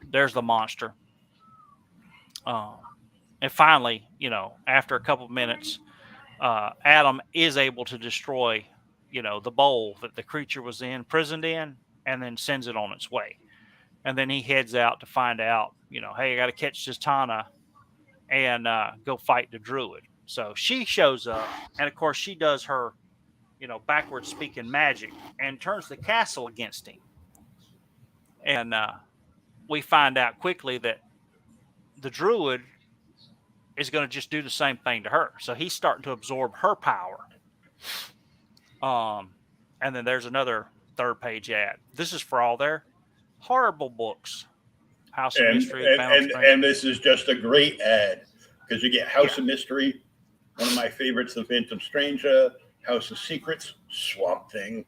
there's the monster. And finally, after a couple of minutes, Adam is able to destroy, the bowl that the creature was imprisoned in, and then sends it on its way. And then he heads out to find out, hey, I got to catch Zatanna and go fight the druid. So she shows up, and of course she does her, backwards speaking magic and turns the castle against him. And we find out quickly that the druid is going to just do the same thing to her. So he's starting to absorb her power. And then there's another 3rd-page ad. This is for all their horrible books. House of Mystery, and this is just a great ad because you get House of Mystery, one of my favorites, The Phantom Stranger, House of Secrets, Swamp Thing,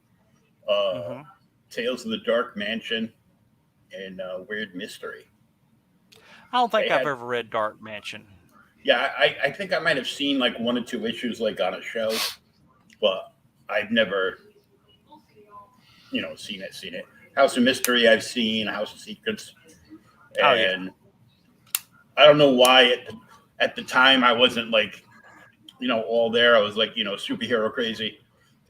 Tales of the Dark Mansion, and Weird Mystery. I don't think I've ever read Dark Mansion. Yeah, I think I might have seen like 1 or 2 issues like on a show, but I've never, seen it. House of Mystery I've seen, House of Secrets. And I don't know why at the time I wasn't like, all there. I was like, superhero crazy.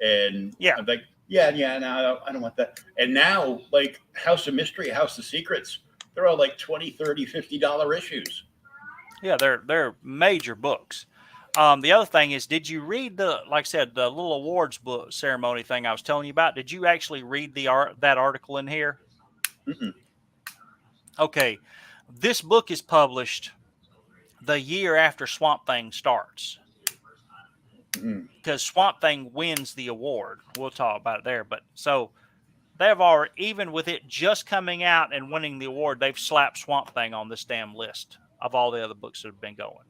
And I'm like, no, I don't want that. And now like House of Mystery, House of Secrets, they're all like $20, $30, $50 issues. Yeah, they're major books. The other thing is, did you read the little awards book ceremony thing I was telling you about? Did you actually read that article in here? Mm-mm. Okay, this book is published the year after Swamp Thing starts. Because Swamp Thing wins the award. We'll talk about it there. But so they've already, even with it just coming out and winning the award, they've slapped Swamp Thing on this damn list of all the other books that have been going.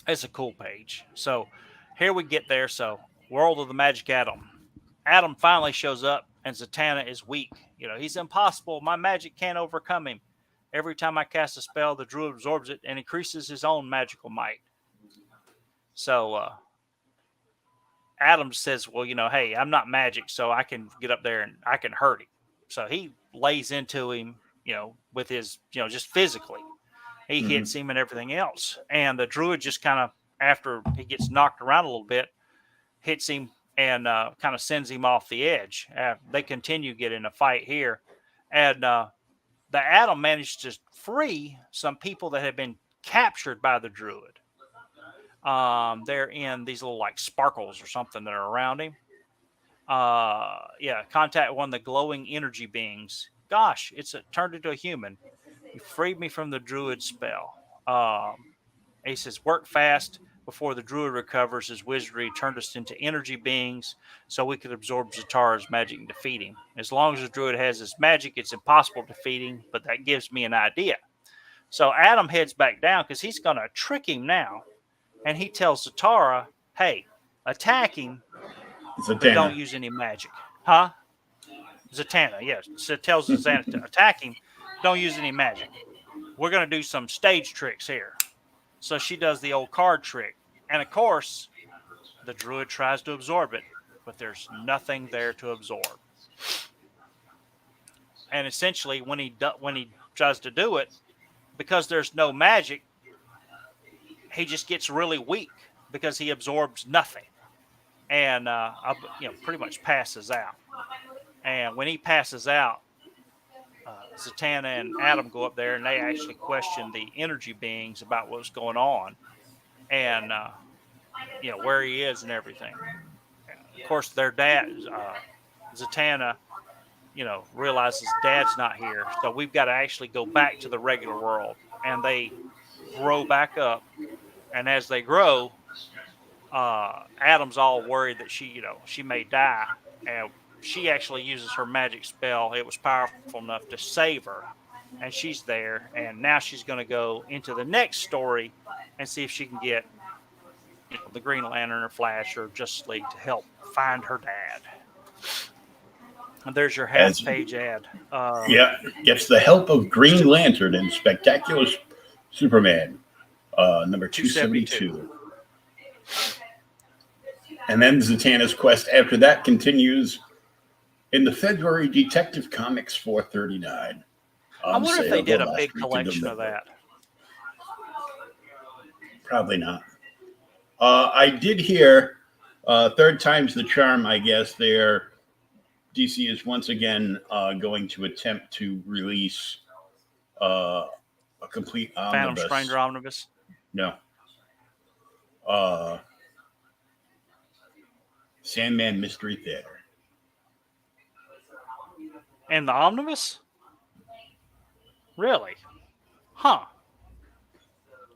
It's a cool page. So here we get there. So World of the Magic Atom. Atom finally shows up, and Zatanna is weak. He's impossible. My magic can't overcome him. Every time I cast a spell, the druid absorbs it and increases his own magical might. So Adam says, well, hey, I'm not magic, so I can get up there and I can hurt him. So he lays into him, with his, just physically. He hits him and everything else. And the druid just kind of, after he gets knocked around a little bit, hits him and kind of sends him off the edge. They continue getting a fight here. And the Atom managed to free some people that had been captured by the druid. They're in these little like sparkles or something that are around him. Contact one of the glowing energy beings. Gosh, it's turned into a human. You freed me from the druid spell. He says, work fast before the druid recovers his wizardry, turned us into energy beings so we could absorb Zatara's magic and defeat him. As long as the druid has his magic, it's impossible to defeat him, but that gives me an idea. So Adam heads back down because he's going to trick him now. And he tells Zatara, hey, attack him, but don't use any magic. Huh? Zatanna, yes. So it tells Zatanna to attack him, don't use any magic. We're going to do some stage tricks here. So she does the old card trick. And of course, the druid tries to absorb it, but there's nothing there to absorb. And essentially, when he tries to do it, because there's no magic, he just gets really weak because he absorbs nothing. And, pretty much passes out. And when he passes out, Zatanna and Adam go up there and they actually question the energy beings about what's going on and, where he is and everything. Of course, their dad, Zatanna, realizes dad's not here. So we've got to actually go back to the regular world. And they grow back up. And as they grow, Adam's all worried that she may die. And she actually uses her magic spell. It was powerful enough to save her. And she's there. And now she's going to go into the next story and see if she can get the Green Lantern or Flash or Justice League to help find her dad. And there's your half-page ad. Gets the help of Green Lantern and Spectacular Superman, number 272. And then Zatanna's quest after that continues in the February Detective Comics 439. I wonder if they did a big collection of that. Probably not. I did hear third time's the charm, I guess. They're DC is once again going to attempt to release a complete Phantom omnibus. Stranger omnibus. No. Sandman Mystery Theater. And the omnibus? Really? Huh.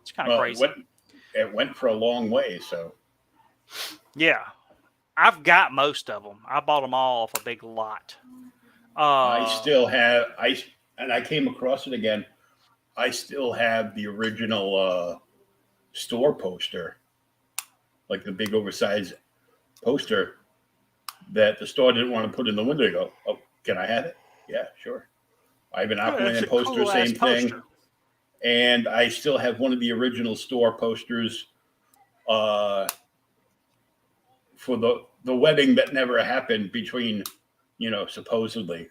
It's kind of crazy. It went for a long way, so. Yeah. I've got most of them. I bought them all off a big lot. I still have, and I came across it again. I still have the original store poster, like the big oversized poster that the store didn't want to put in the window. You go, oh, can I have it? Yeah, sure. I have an Aquaman poster, same thing. And I still have one of the original store posters for the wedding that never happened between, supposedly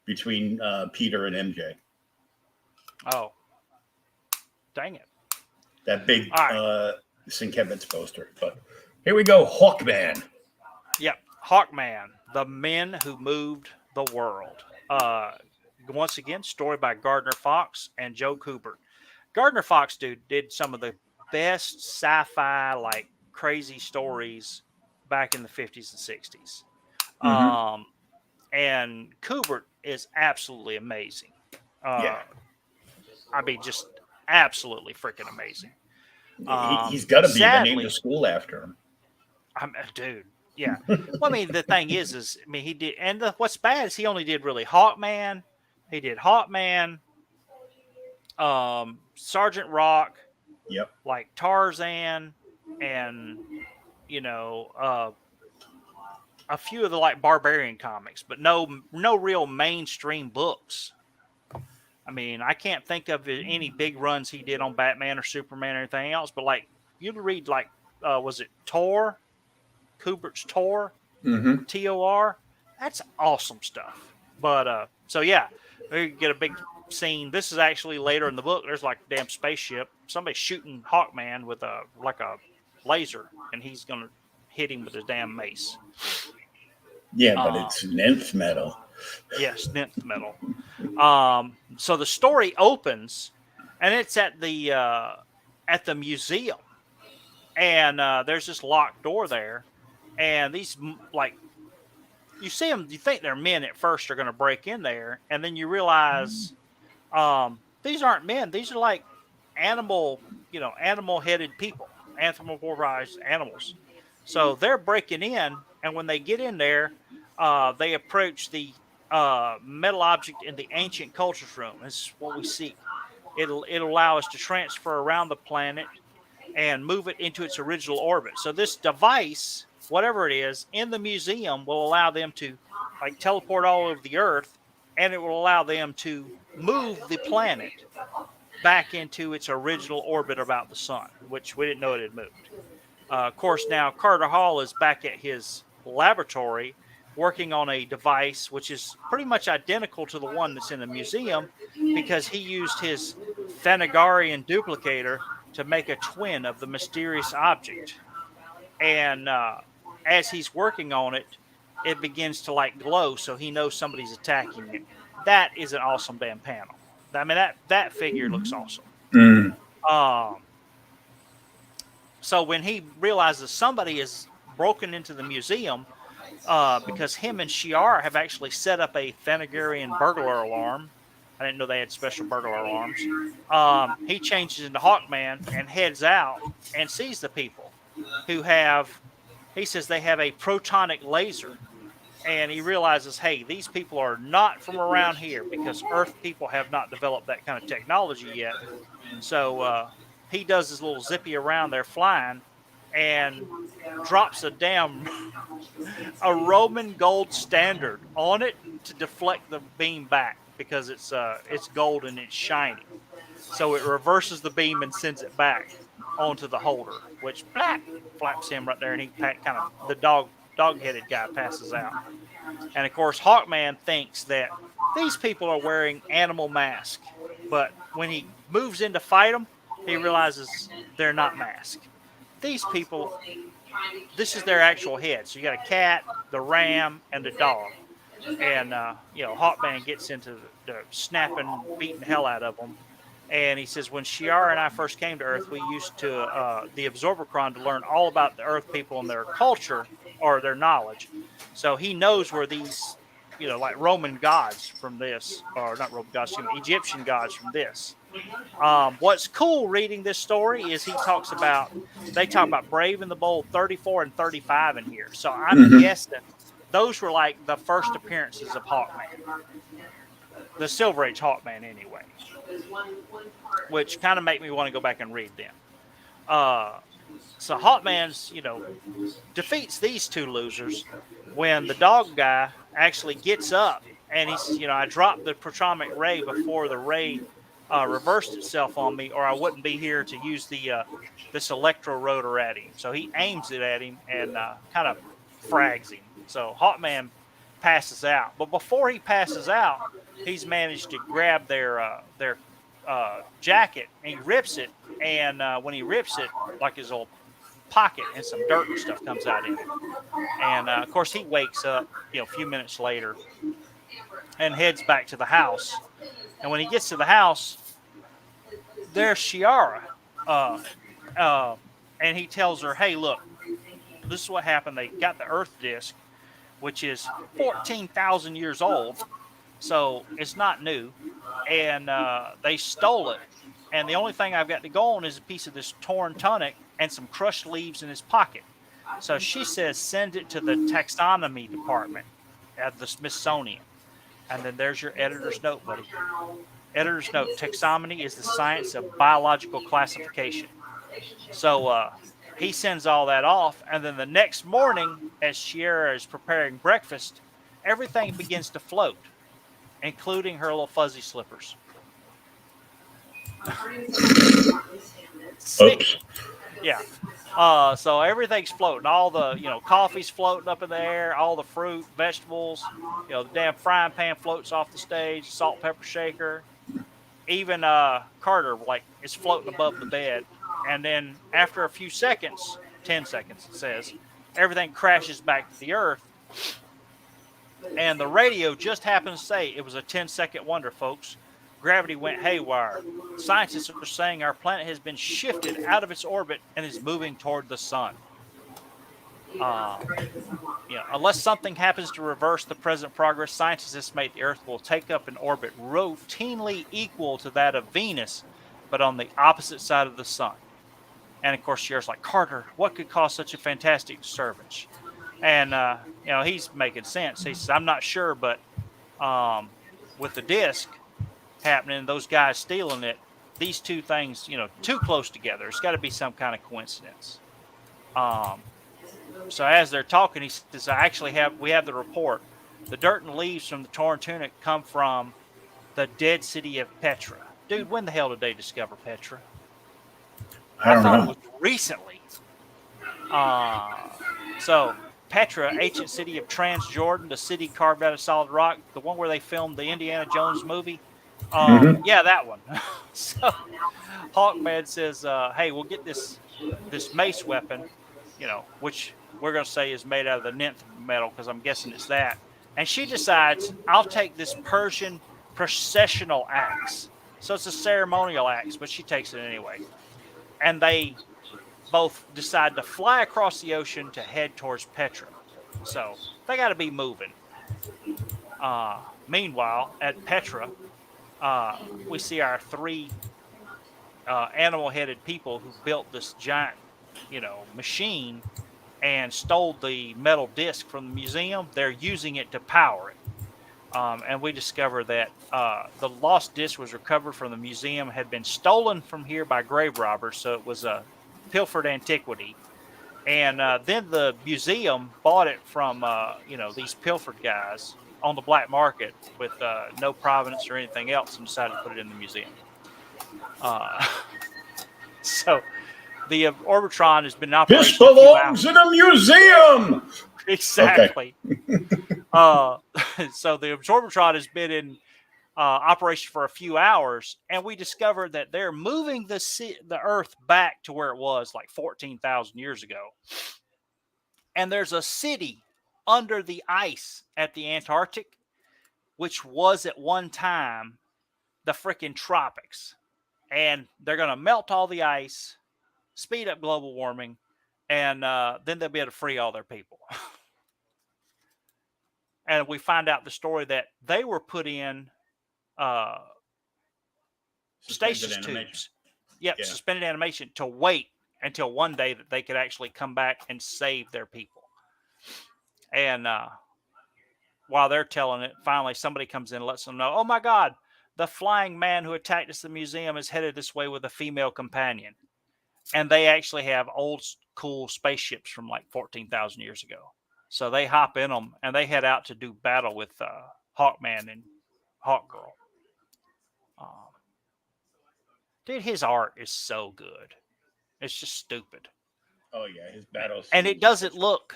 between Peter and MJ. Oh, dang it! That big Sienkiewicz poster. But here we go, Hawkman. Yep, Hawkman, the men who moved the world. Once again, story by Gardner Fox and Joe Kubert. Gardner Fox, dude, did some of the best sci-fi, like crazy stories back in the 50s and 60s. Mm-hmm. And Kubert is absolutely amazing. Yeah. I mean, just absolutely freaking amazing. He's got to be. They named the school after him. Dude, yeah. Well, I mean, the thing is, I mean, he did, and what's bad is he only did really Hawkman. He did Hawkman, Sergeant Rock, yep, like Tarzan, and a few of the like Barbarian comics, but no real mainstream books. I mean, I can't think of any big runs he did on Batman or Superman or anything else, but like you'd read like was it Tor? Kubert's Tor? mm-hmm. Tor? That's awesome stuff. But so yeah, we get a big scene. This is actually later in the book. There's like a damn spaceship. Somebody's shooting Hawkman with a laser, and he's gonna hit him with his damn mace. Yeah, but it's nth metal. Yes, nth metal. So the story opens, and it's at the museum, and there's this locked door there, and these like you see them, you think they're men at first are going to break in there, and then you realize these aren't men; these are like animal-headed people, anthropomorphized animals. So they're breaking in, and when they get in there, they approach the metal object in the ancient cultures room. This is what we see. It'll allow us to transfer around the planet and move it into its original orbit. So this device, whatever it is, in the museum will allow them to like teleport all over the Earth, and it will allow them to move the planet back into its original orbit about the sun, which we didn't know it had moved. Of course, now Carter Hall is back at his laboratory working on a device which is pretty much identical to the one that's in the museum because he used his Thanagarian duplicator to make a twin of the mysterious object. And as he's working on it, it begins to like glow, so he knows somebody's attacking it. That is an awesome damn panel. I mean, that figure looks awesome. So when he realizes somebody is broken into the museum, because him and Shi'ar have actually set up a Thanagarian burglar alarm. I didn't know they had special burglar alarms. He changes into Hawkman and heads out and sees the people who have, he says they have a protonic laser. And he realizes, hey, these people are not from around here because Earth people have not developed that kind of technology yet. So he does his little zippy around there flying and drops a Roman gold standard on it to deflect the beam back because it's gold and it's shiny. So it reverses the beam and sends it back onto the holder, which flaps him right there, and he the dog-headed guy passes out. And of course, Hawkman thinks that these people are wearing animal masks, but when he moves in to fight them, he realizes they're not masked. These people, this is their actual head. So you got a cat, the ram, and the dog. And Hawkman gets into the snapping, beating the hell out of them. And he says, when Shiara and I first came to Earth, we used to the Absorbercron to learn all about the Earth people and their culture or their knowledge. So he knows where these, like Roman gods from this, or not Roman gods, Egyptian gods from this. What's cool reading this story is they talk about Brave and the Bold 34 and 35 in here. So I'm guessing those were like the first appearances of Hawkman, the Silver Age Hawkman, anyway, which kind of make me want to go back and read them. So Hawkman's, defeats these two losers when the dog guy actually gets up and he's, I dropped the protromic ray before the ray reversed itself on me, or I wouldn't be here to use the this electro rotor at him. So he aims it at him and kind of frags him. So Hawkman passes out, but before he passes out, he's managed to grab their jacket and he rips it. And when he rips it, like his old pocket and some dirt and stuff comes out in it. And of course, he wakes up, a few minutes later, and heads back to the house. And when he gets to the house, there's Shiara, and he tells her, "Hey, look, this is what happened. They got the Earth disk, which is 14,000 years old, so it's not new, and they stole it. And the only thing I've got to go on is a piece of this torn tunic and some crushed leaves in his pocket." So she says, "Send it to the taxonomy department at the Smithsonian." And then there's your editor's note, buddy. Editor's note: taxonomy is the science of biological classification. So he sends all that off, and then the next morning, as Shiara is preparing breakfast, everything begins to float, including her little fuzzy slippers. Oops. Yeah. So everything's floating. All the, coffee's floating up in the air, all the fruit, vegetables, the damn frying pan floats off the stage, salt, pepper shaker. Even Carter, is floating above the bed. And then after a few seconds, 10 seconds, it says, everything crashes back to the Earth. And the radio just happens to say it was a 10-second wonder, folks. Gravity went haywire. Scientists are saying our planet has been shifted out of its orbit and is moving toward the sun. Unless something happens to reverse the present progress, scientists estimate the Earth will take up an orbit routinely equal to that of Venus, but on the opposite side of the sun. And of course, Shiara's like, "Carter, what could cause such a fantastic disturbance?" And he's making sense. He says, "I'm not sure, but with the disk happening, those guys stealing it, these two things, too close together. It's got to be some kind of coincidence." So as they're talking, he says, we have the report. The dirt and leaves from the torn tunic come from the dead city of Petra. Dude, when the hell did they discover Petra? I don't thought know. it was recently. So Petra, ancient city of Transjordan, the city carved out of solid rock, the one where they filmed the Indiana Jones movie. Yeah, that one. So Hawkman says, "Hey, we'll get this mace weapon, which we're going to say is made out of the ninth metal, because I'm guessing it's that." And she decides, "I'll take this Persian processional axe." So it's a ceremonial axe, but she takes it anyway. And they both decide to fly across the ocean to head towards Petra. So they got to be moving. Meanwhile, at Petra, we see our three animal-headed people who built this giant, machine and stole the metal disc from the museum. They're using it to power it. And we discover that the lost disc was recovered from the museum, had been stolen from here by grave robbers, so it was a pilfered antiquity. And then the museum bought it from, these pilfered guys on the black market with no provenance or anything else, and decided to put it in the museum. So the Orbitron has been in operation. This belongs in a museum. Exactly. So the Absorbitron has been in operation for a few hours, and we discovered that they're moving the Earth back to where it was like 14,000 years ago. And there's a city under the ice at the Antarctic, which was at one time the freaking tropics. And they're going to melt all the ice, speed up global warming, and then they'll be able to free all their people. And we find out the story that they were put in stasis tubes. Yep, suspended animation to wait until one day that they could actually come back and save their people. And while they're telling it, finally somebody comes in and lets them know, oh my God, the flying man who attacked us at the museum is headed this way with a female companion. And they actually have old, cool spaceships from like 14,000 years ago. So they hop in them and they head out to do battle with Hawkman and Hawkgirl. Dude, his art is so good. It's just stupid. Oh, yeah, his battles. And it doesn't look...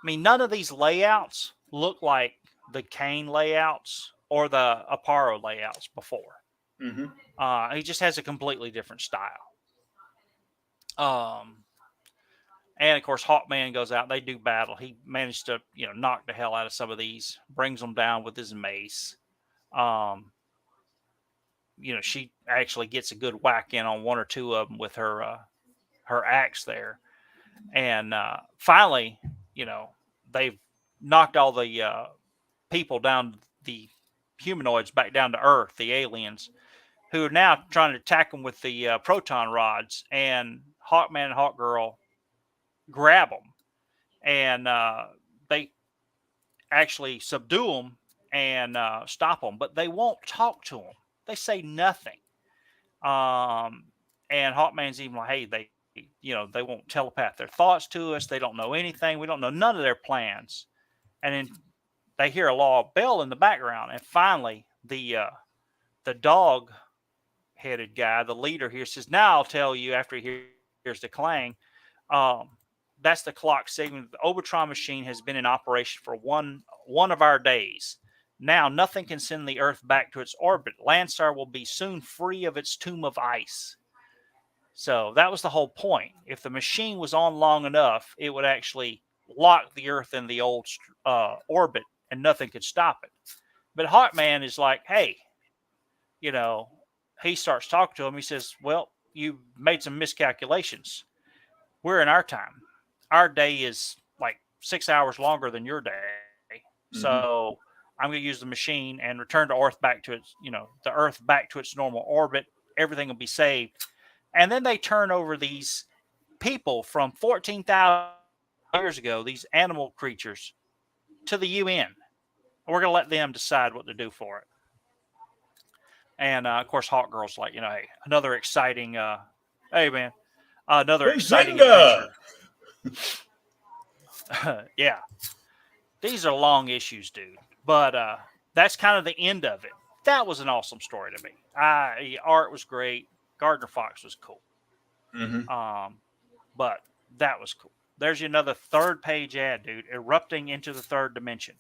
I mean, none of these layouts look like the Kane layouts or the Aparo layouts before. Mm-hmm. He just has a completely different style. And, of course, Hawkman goes out. They do battle. He managed to, knock the hell out of some of these, brings them down with his mace. She actually gets a good whack in on one or two of them with her axe there. And finally, they've knocked all the people down, the humanoids back down to Earth, the aliens, who are now trying to attack them with the proton rods. And Hawkman and Hawkgirl grab them. And they actually subdue them and stop them. But they won't talk to them. They say nothing. And Hawkman's even like, hey, they won't telepath their thoughts to us. They don't know anything. We don't know none of their plans. And then they hear a loud bell in the background. And finally, the dog-headed guy, the leader here, says, now I'll tell you after he hears the clang. That's the clock signaling the Obotron machine has been in operation for one of our days. Now, nothing can send the Earth back to its orbit. Landstar will be soon free of its tomb of ice. So that was the whole point. If the machine was on long enough, it would actually lock the Earth in the old orbit and nothing could stop it. But Hawkman is like, hey, he starts talking to him. He says, well, you made some miscalculations. We're in our time. Our day is like 6 hours longer than your day. Mm-hmm. So I'm going to use the machine and return to Earth back to its, the Earth back to its normal orbit. Everything will be saved. And then they turn over these people from 14,000 years ago, these animal creatures, to the UN. We're going to let them decide what to do for it. And, of course, Hawkgirl's like, hey, another exciting, another exciting adventure. Yeah. These are long issues, dude. But that's kind of the end of it. That was an awesome story to me. Art was great. Gardner Fox was cool. Mm-hmm. But that was cool. There's another third page ad, dude. Erupting into the third dimension.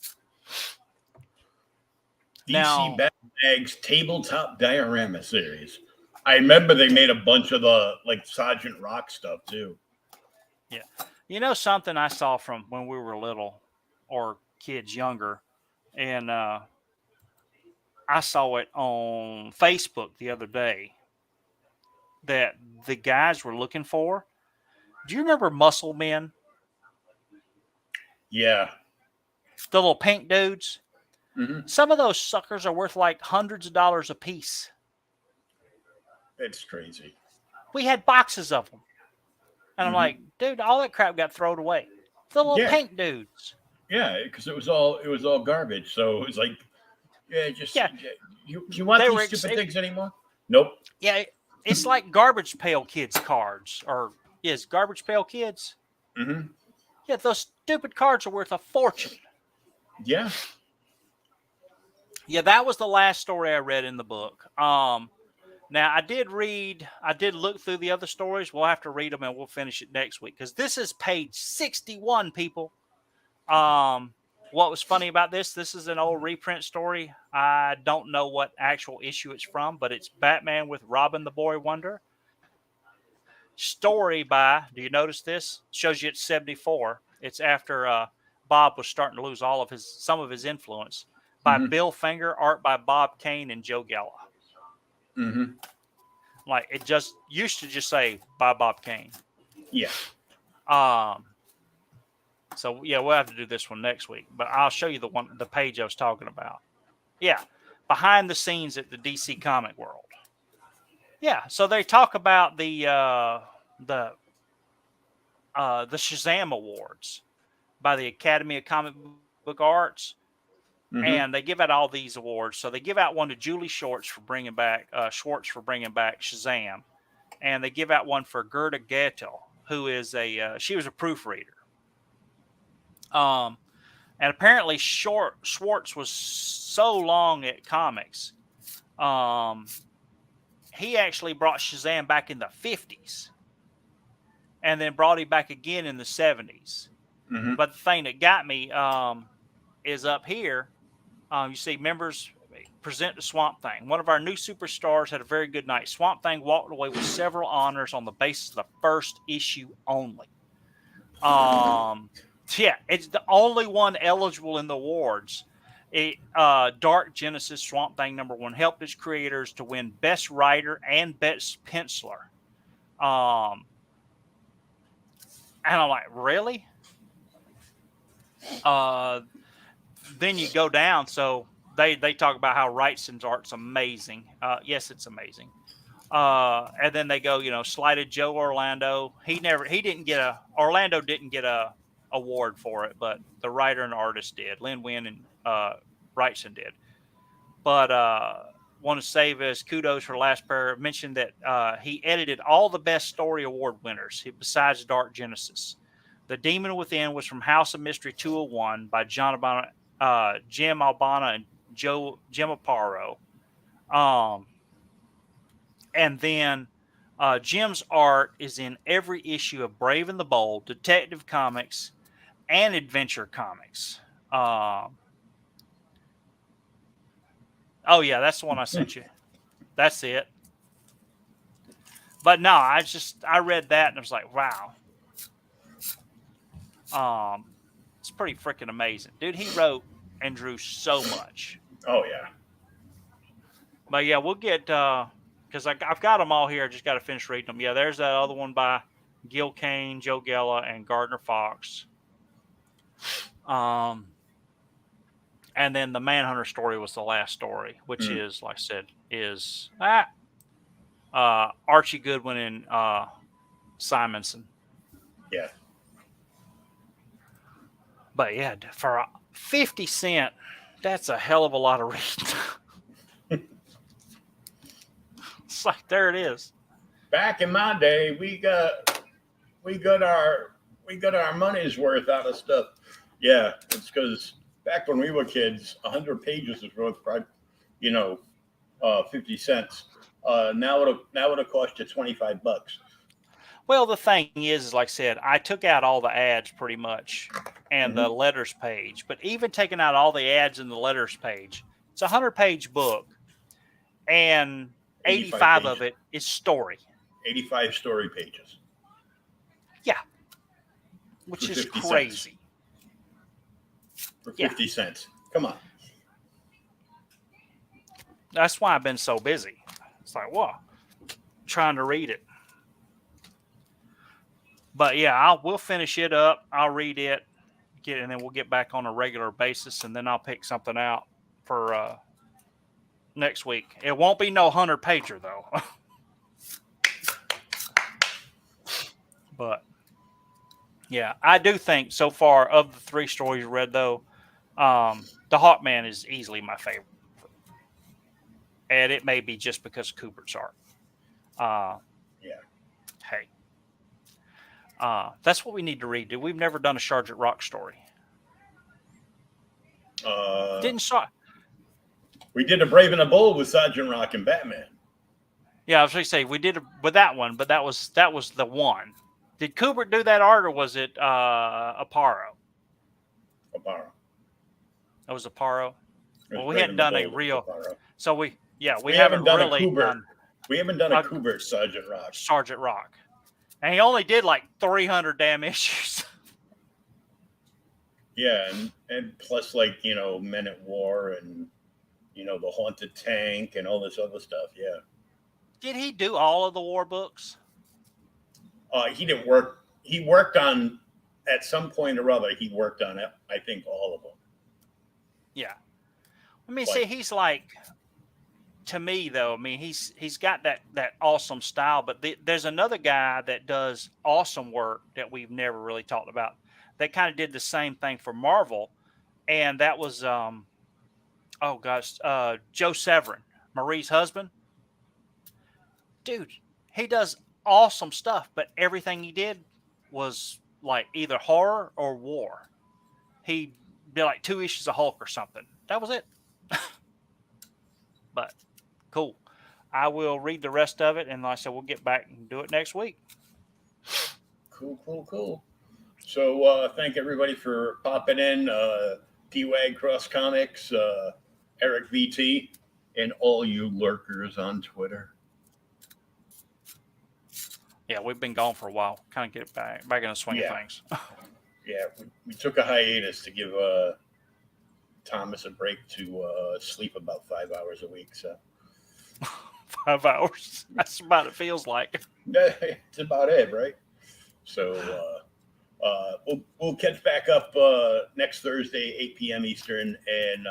DC Batman's tabletop diorama series. I remember they made a bunch of the Sergeant Rock stuff too. Yeah. Something I saw from when we were little or kids younger, and I saw it on Facebook the other day that the guys were looking for. Do you remember Muscle Men? Yeah. The little pink dudes? Mm-hmm. Some of those suckers are worth like hundreds of dollars a piece. It's crazy. We had boxes of them. And I'm like, dude, all that crap got thrown away. The little pink dudes. Yeah, because it was all garbage. So it was like, you want these stupid things anymore? Nope. Yeah, it's like Garbage Pail Kids cards, or Garbage Pail Kids. Mm-hmm. Yeah, those stupid cards are worth a fortune. Yeah. Yeah, that was the last story I read in the book. Now, I did look through the other stories. We'll have to read them and we'll finish it next week because this is page 61, people. What was funny about this is an old reprint story. I don't know what actual issue it's from, but it's Batman with Robin the Boy Wonder. Story by, do you notice this? Shows you it's 74. It's after Bob was starting to lose some of his influence, by Bill Finger, art by Bob Kane and Joe Gella. Mm-hmm. Like, it just used to just say by Bob Kane. Yeah. So yeah, we'll have to do this one next week, but I'll show you the page I was talking about. Yeah, behind the scenes at the DC Comic World. Yeah, so they talk about the Shazam Awards by the Academy of Comic Book Arts, and they give out all these awards. So they give out one to Julie Schwartz for bringing back Shazam, and they give out one for Gerda Gattel, who is she was a proofreader. And apparently Schwartz was so long at comics. He actually brought Shazam back in the 50s and then brought him back again in the 70s. Mm-hmm. But the thing that got me is up here. You see members present to Swamp Thing. One of our new superstars had a very good night. Swamp Thing walked away with several honors on the basis of the first issue only. Yeah, it's the only one eligible in the awards. Dark Genesis Swamp Thing #1 helped its creators to win Best Writer and Best Penciler. And I'm like, really? Then you go down, so they talk about how Wrightson's art's amazing. Yes, it's amazing. And then they go, slighted Joe Orlando. Orlando didn't get a award for it, but the writer and artist did. Lin Wynn and Wrightson did. But want to save us kudos for the last pair. Mentioned that he edited all the Best Story Award winners besides Dark Genesis. The Demon Within was from House of Mystery 201 by Jim Albana and Jim Aparo. And then Jim's art is in every issue of Brave and the Bold, Detective Comics, and Adventure Comics. Oh yeah, that's the one I sent you. That's it. But no, I read that and I was like, wow. It's pretty freaking amazing. Dude, he wrote and drew so much. Oh yeah. But yeah, we'll get because I've got them all here. I just got to finish reading them. Yeah, there's that other one by Gil Kane, Joe Gella, and Gardner Fox. And then the Manhunter story was the last story, which is, like I said, is Archie Goodwin and Simonson. Yeah. But yeah, for 50 cents, that's a hell of a lot of reading. It's like, there it is. Back in my day, we got our money's worth out of stuff. Yeah, it's because back when we were kids, 100 pages is worth, 50 cents. Now it'll cost you $25. Well, the thing is, like I said, I took out all the ads pretty much and the letters page. But even taking out all the ads in the letters page, it's a 100-page book, and 85 of it is story. 85 story pages. Yeah, which is crazy. For 50 cents. Come on. That's why I've been so busy. It's like, whoa, trying to read it. But yeah, we'll finish it up. I'll read it, and then we'll get back on a regular basis, and then I'll pick something out for next week. It won't be no 100-pager though. But yeah, I do think so far of the 3 stories read though, the Hawkman is easily my favorite, and it may be just because of Kubert's art. Yeah. Hey. That's what we need to read, dude. We've never done a Sergeant Rock story. We did a Brave and the Bold with Sergeant Rock and Batman. Yeah, I was going to say we did with that one, but that was the one. Did Kubert do that art, or was it Aparo? Aparo. That was Aparo. Well, we hadn't done a real. Aparo. So we haven't done really done. We haven't done a Kubert Sergeant Rock. Sergeant Rock. And he only did like 300 damn issues. Yeah, and plus, like, Men at War and the Haunted Tank and all this other stuff. Yeah. Did he do all of the war books? He didn't work. He worked on at some point or other. He worked on it. I think all of them. Yeah. I mean, see, Like, he's like, to me though. I mean, he's got that awesome style. But there's another guy that does awesome work that we've never really talked about. That kind of did the same thing for Marvel, and that was oh gosh, Joe Severin, Marie's husband. Dude, he does awesome stuff, but everything he did was like either horror or war. He did like 2 issues of Hulk or something. That was it. But cool. I will read the rest of it, and like I said, we'll get back and do it next week. cool. So thank everybody for popping in. D-Wag Cross Comics, Eric VT, and all you lurkers on Twitter. Yeah, we've been gone for a while. Kind of get back in the swing of things. Yeah, we took a hiatus to give Thomas a break to sleep about 5 hours a week. So 5 hours. That's about it feels like. it's about it, right? So we'll catch back up next Thursday, 8 p.m. Eastern, and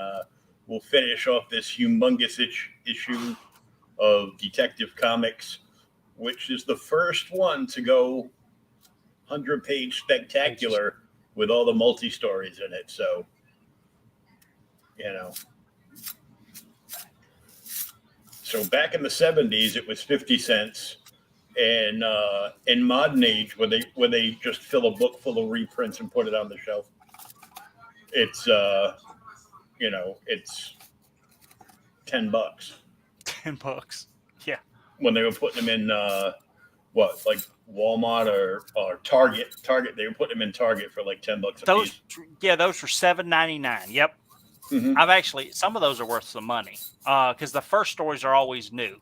we'll finish off this humongous issue of Detective Comics, which is the first one to go 100-page spectacular with all the multi-stories in it. So, So back in the 70s, it was 50 cents. And in modern age, where they just fill a book full of reprints and put it on the shelf, it's it's $10. $10. Yeah. When they were putting them in like Walmart or Target, they were putting them in Target for like $10 a piece. Those were $7.99. Yep. Mm-hmm. I've actually, some of those are worth some money because the first stories are always new,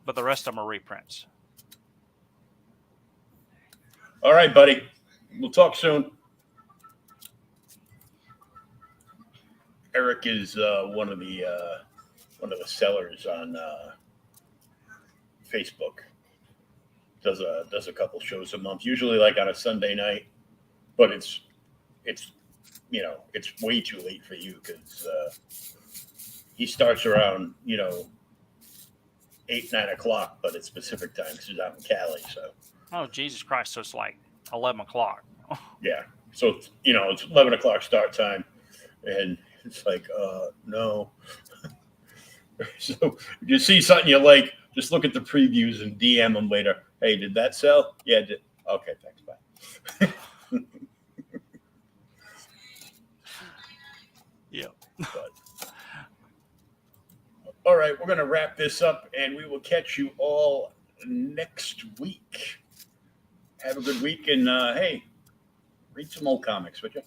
but the rest of them are reprints. All right, buddy. We'll talk soon. Eric is one of the sellers on Facebook. Does a couple shows a month, usually like on a Sunday night, but it's way too late for you because he starts around 8-9 o'clock, but it's Pacific time because he's out in Cali. So. Oh, Jesus Christ! So it's like 11 o'clock. Yeah. So it's 11 o'clock start time, and it's like no. So if you see something you like, just look at the previews and DM them later. Hey, did that sell? Yeah, it did. Okay, thanks. Bye. Yeah. All right, we're going to wrap this up, and we will catch you all next week. Have a good week, and hey, read some old comics, would you?